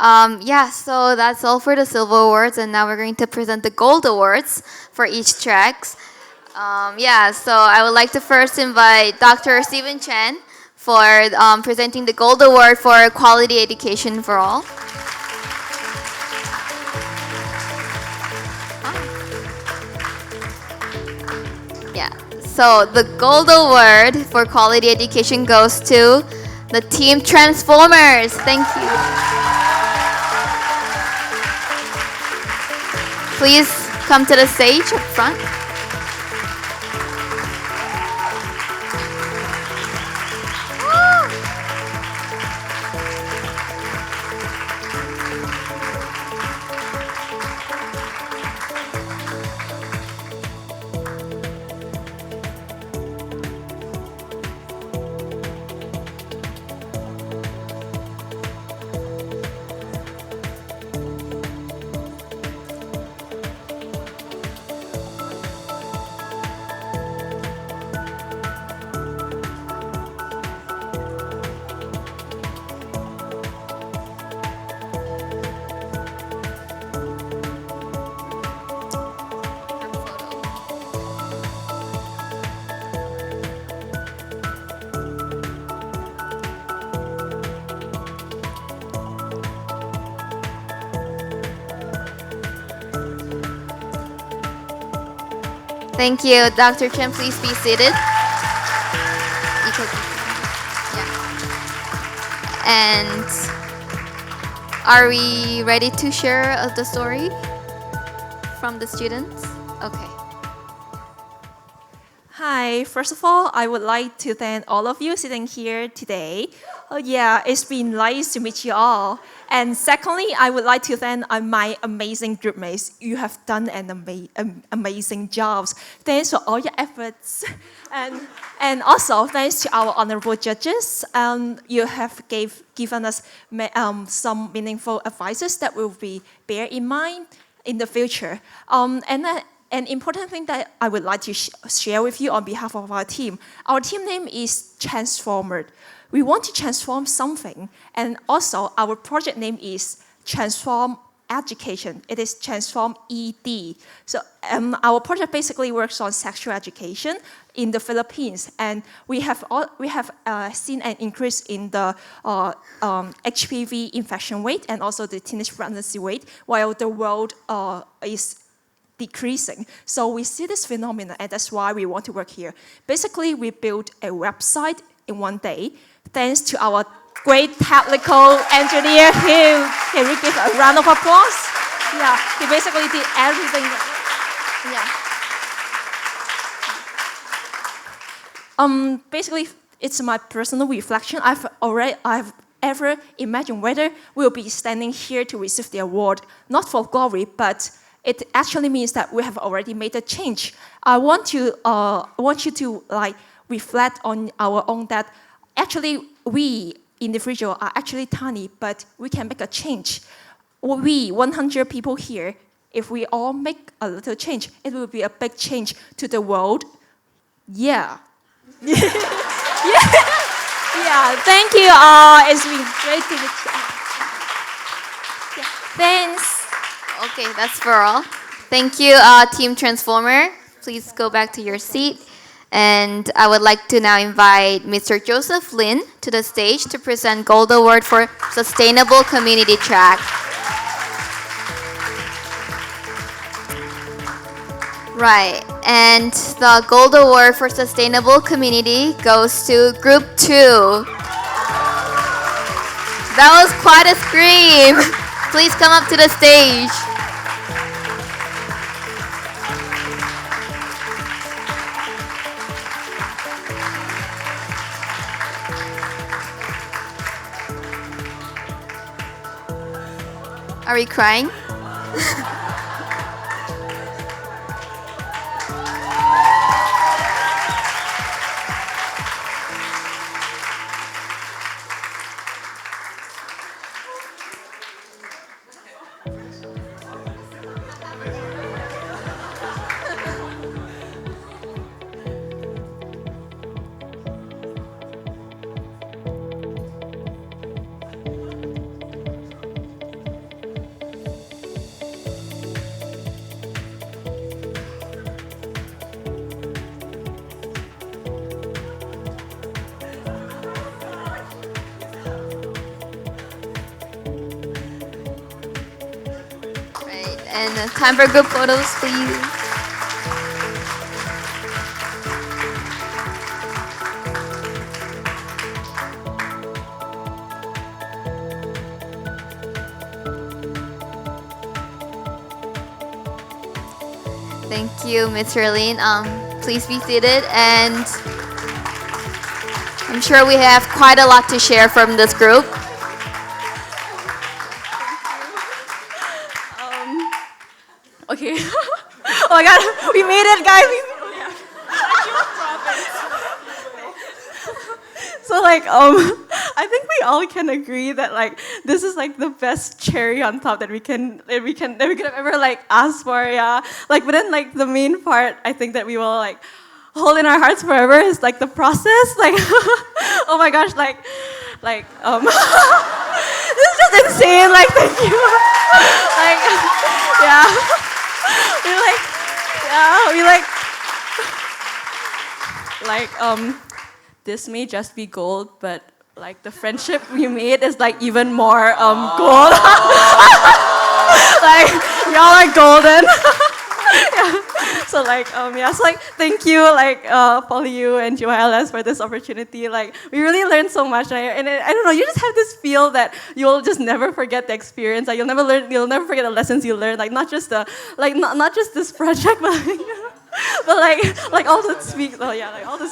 Speaker 1: Yeah, so that's all for the Silver Awards, and now we're going to present the Gold Awards for each tracks. Yeah, so I would like to first invite Dr. Stephen Chen for presenting the Gold Award for Quality Education for All. So the gold award for quality education goes to the team Transformers. Thank you. Please come to the stage up front. Thank you. Dr. Chen, please be seated. You could, yeah. And are we ready to share the story from the students? Okay.
Speaker 21: Hi, first of all, I would like to thank all of you sitting here today. Yeah, it's been nice to meet you all. And secondly, I would like to thank my amazing group mates. You have done an amazing jobs. Thanks for all your efforts. And also, thanks to our honorable judges. You have given us some meaningful advices that will be bear in mind in the future. An important thing that I would like to share with you on behalf of our team name is Transformer. We want to transform something, and also our project name is Transform Education. It is Transform ED. So our project basically works on sexual education in the Philippines, and we have seen an increase in the HPV infection rate and also the teenage pregnancy rate, while the world is decreasing. So we see this phenomenon, and that's why we want to work here. Basically, we built a website in one day, thanks to our great technical engineer here. Can we give a round of applause? Yeah, he basically did everything. Yeah. Basically, it's my personal reflection. I've ever imagined whether we'll be standing here to receive the award, not for glory, but it actually means that we have already made a change. I want you to reflect on our own that actually we individuals are actually tiny, but we can make a change. We 100 people here, if we all make a little change, it will be a big change to the world. Yeah. Yeah. Thank you all. It's been great to meet you. Thanks.
Speaker 1: Okay, that's for all. Thank you, Team Transformer. Please go back to your seat. And I would like to now invite Mr. Joseph Lin to the stage to present Gold Award for Sustainable Community Track. Right, and the Gold Award for Sustainable Community goes to Group 2. That was quite a scream. Please come up to the stage. Are we crying? And time for group photos, please. Thank you, Ms. Charlene. Please be seated, and I'm sure we have quite a lot to share from this group.
Speaker 8: Okay. Oh my god, we made it, guys. So like I think we all can agree that like this is like the best cherry on top that we can have ever like asked for, yeah. Like but then like the main part I think that we will like hold in our hearts forever is like the process. Like oh my gosh, like this is just insane, like thank you. Like yeah. This may just be gold, but like the friendship we made is like even more gold. Like y'all are golden. Yeah. So like so like thank you like PolyU and GYLS for this opportunity. Like we really learned so much, and I don't know, you just have this feel that you'll just never forget the experience. Like you'll never forget the lessons you learned. Like not just not just this project, but like all the speak. Oh yeah, like all the.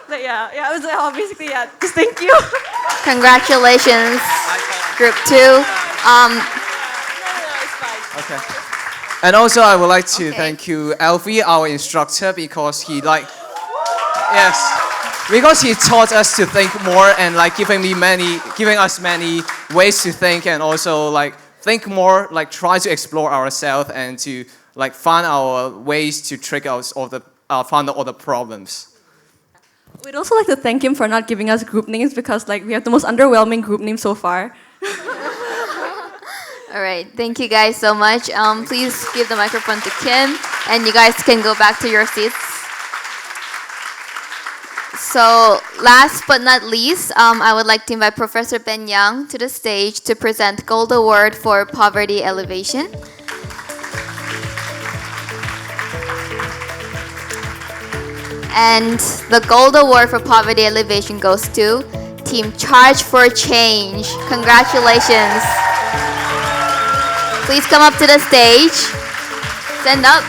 Speaker 8: But yeah, it was basically just thank you.
Speaker 1: Congratulations, Group 2.
Speaker 6: Okay. And also, I would like to thank you, Alfie, our instructor, because he because he taught us to think more and like giving us many ways to think, and also like think more, like try to explore ourselves and to like find our ways to trick out find all the problems.
Speaker 8: We'd also like to thank him for not giving us group names because like we have the most underwhelming group name so far.
Speaker 1: All right, thank you guys so much. Please give the microphone to Kim, and you guys can go back to your seats. So last but not least, I would like to invite Professor Ben Young to the stage to present Gold Award for Poverty Elevation. And the Gold Award for Poverty Elevation goes to Team Charge for Change. Congratulations. Please come up to the stage. Stand up.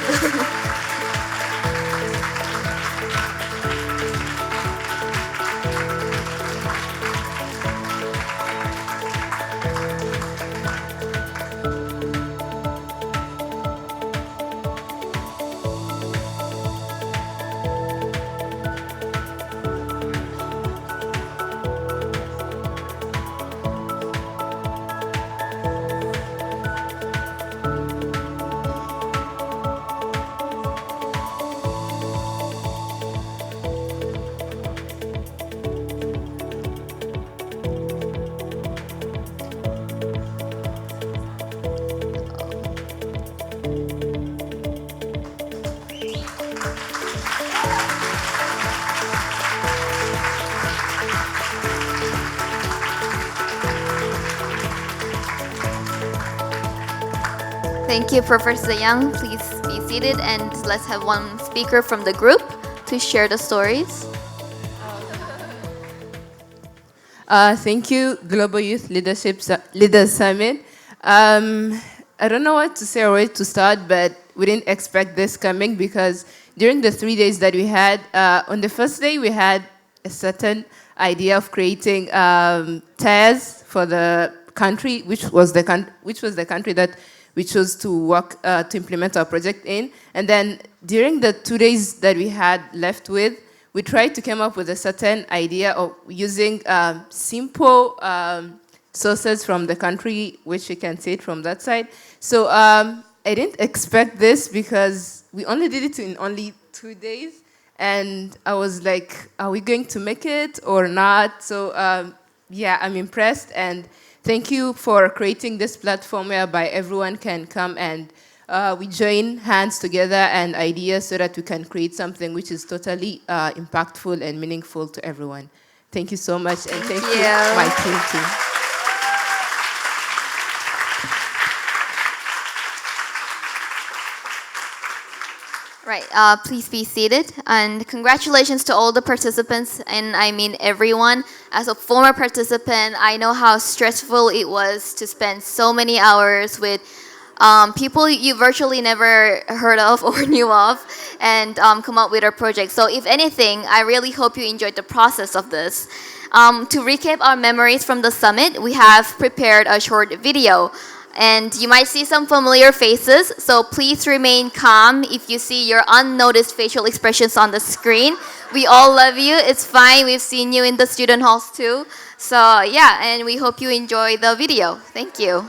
Speaker 1: Thank you, Professor Young. Please be seated, and let's have one speaker from the group to share the stories.
Speaker 22: Thank you, Global Youth Leaders Summit. I don't know what to say or where to start, but we didn't expect this coming because during the 3 days that we had, on the first day we had a certain idea of creating TAS for the country, which was the country that we chose to work to implement our project in. And then during the 2 days that we had left with, we tried to come up with a certain idea of using simple sources from the country, which you can see it from that side. So I didn't expect this because we only did it in only 2 days. And I was like, are we going to make it or not? So yeah, I'm impressed. And thank you for creating this platform whereby everyone can come and we join hands together and ideas so that we can create something which is totally impactful and meaningful to everyone. Thank you so much, and thank you, my team too.
Speaker 1: Right, please be seated. And congratulations to all the participants, and I mean everyone. As a former participant, I know how stressful it was to spend so many hours with people you virtually never heard of or knew of, and come up with a project. So if anything, I really hope you enjoyed the process of this. To recap our memories from the summit, we have prepared a short video. And you might see some familiar faces, so please remain calm if you see your unnoticed facial expressions on the screen. We all love you. It's fine. We've seen you in the student halls too. So yeah, and we hope you enjoy the video. Thank you.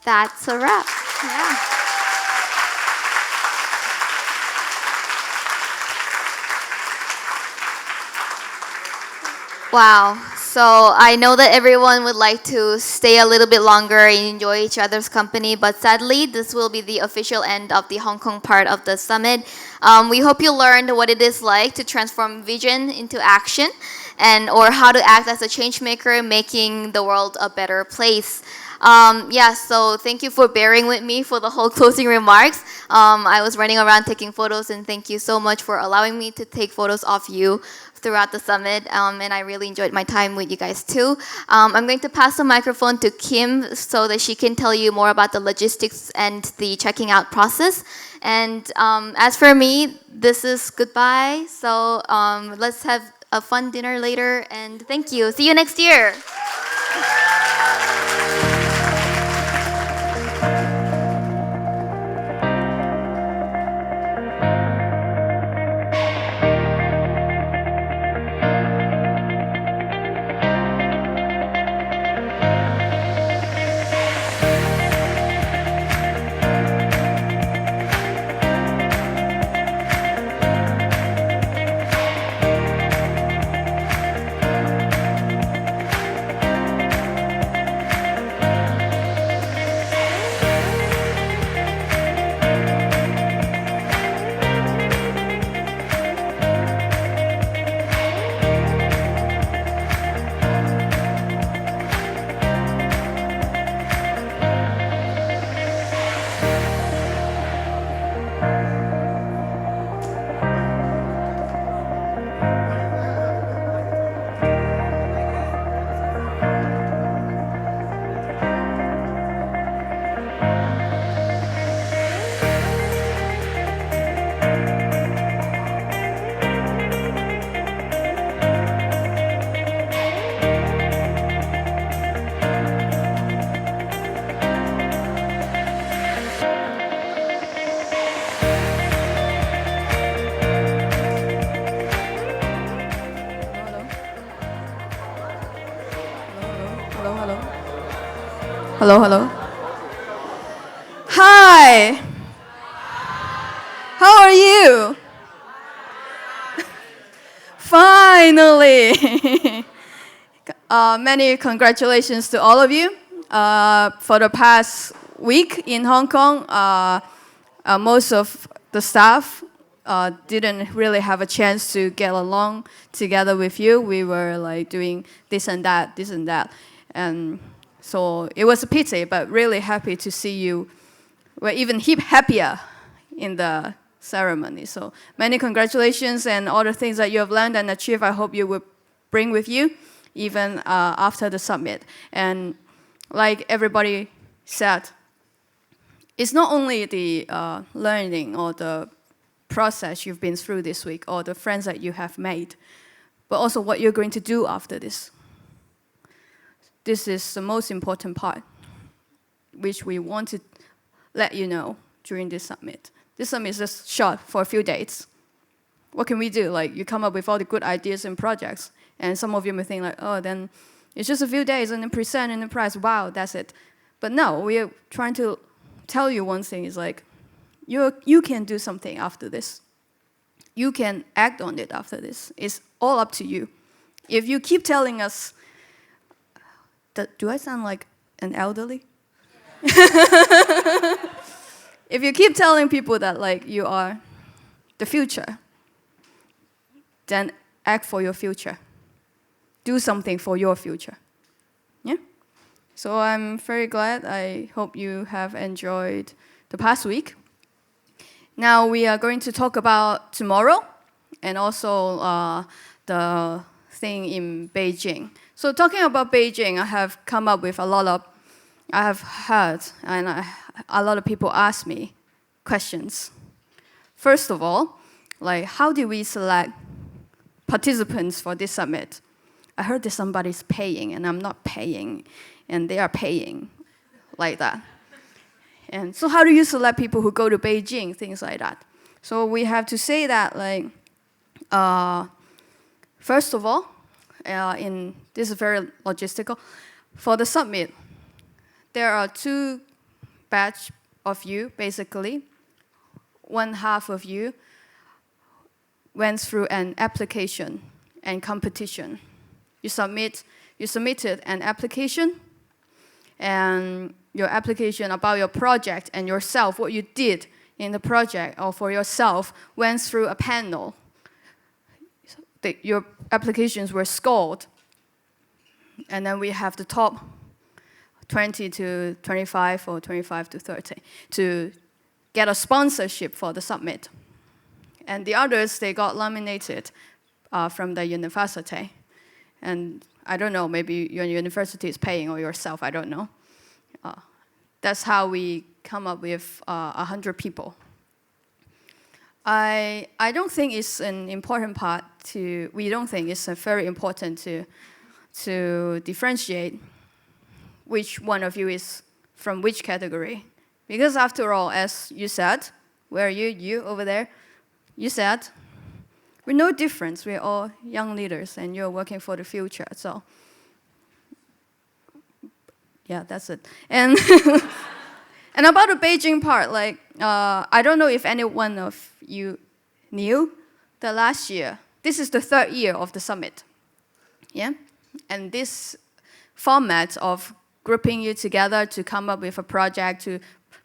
Speaker 1: That's a wrap. Yeah. Wow. So I know that everyone would like to stay a little bit longer and enjoy each other's company, but sadly, this will be the official end of the Hong Kong part of the summit. We hope you learned what it is like to transform vision into action, and or how to act as a change maker, making the world a better place. Yeah, so thank you for bearing with me for the whole closing remarks. I was running around taking photos, and thank you so much for allowing me to take photos of you throughout the summit, and I really enjoyed my time with you guys too. I'm going to pass the microphone to Kim so that she can tell you more about the logistics and the checking out process. And as for me, this is goodbye. So let's have a fun dinner later, and thank you. See you next year.
Speaker 7: Hello, hello. Hi. How are you? Finally. Many congratulations to all of you. For the past week in Hong Kong, most of the staff didn't really have a chance to get along together with you. We were like doing this and that, and so it was a pity, but really happy to see you. We're even happier in the ceremony. So many congratulations, and all the things that you have learned and achieved, I hope you will bring with you even after the summit. And like everybody said, it's not only the learning or the process you've been through this week or the friends that you have made, but also what you're going to do after this. This is the most important part, which we want to let you know during this summit. This summit is just short for a few days. What can we do? Like, you come up with all the good ideas and projects, and some of you may think like, oh, then it's just a few days and then present and the prize, wow, that's it. But no, we are trying to tell you one thing is like, you can do something after this. You can act on it after this. It's all up to you. If you keep telling us, do I sound like an elderly? If you keep telling people that like you are the future, then act for your future. Do something for your future. Yeah? So I'm very glad. I hope you have enjoyed the past week. Now we are going to talk about tomorrow and also the thing in Beijing. So talking about Beijing, I have come up with I have heard and a lot of people ask me questions. First of all, like, how do we select participants for this summit? I heard that somebody's paying and I'm not paying, and they are paying like that. And so how do you select people who go to Beijing, things like that? So we have to say that, like, first of all, this is very logistical. For the summit, there are two batch of you, basically. One half of you went through an application and competition. You submitted an application, and your application about your project and yourself, what you did in the project or for yourself, went through a panel. Your applications were scored, and then we have the top 20 to 25 or 25 to 30 to get a sponsorship for the summit. And the others, they got nominated from the university. And I don't know, maybe your university is paying or yourself, I don't know. That's how we come up with 100 people. I don't think it's an important part we don't think it's very important to differentiate which one of you is from which category. Because after all, as you said, where are you? You over there? You said, we're no difference. We're all young leaders, and you're working for the future. So, yeah, that's it. And and about the Beijing part, like, I don't know if any one of you knew that last year, this is the 3rd year of the summit. Yeah? And this format of grouping you together to come up with a project, to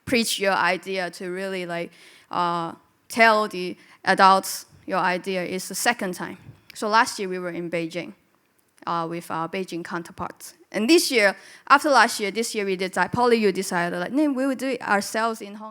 Speaker 7: preach your idea, to really like tell the adults your idea is the 2nd time. So last year we were in Beijing with our Beijing counterparts. And this year, after last year, this year we decided, PolyU decided, like, we will do it ourselves in Hong Kong.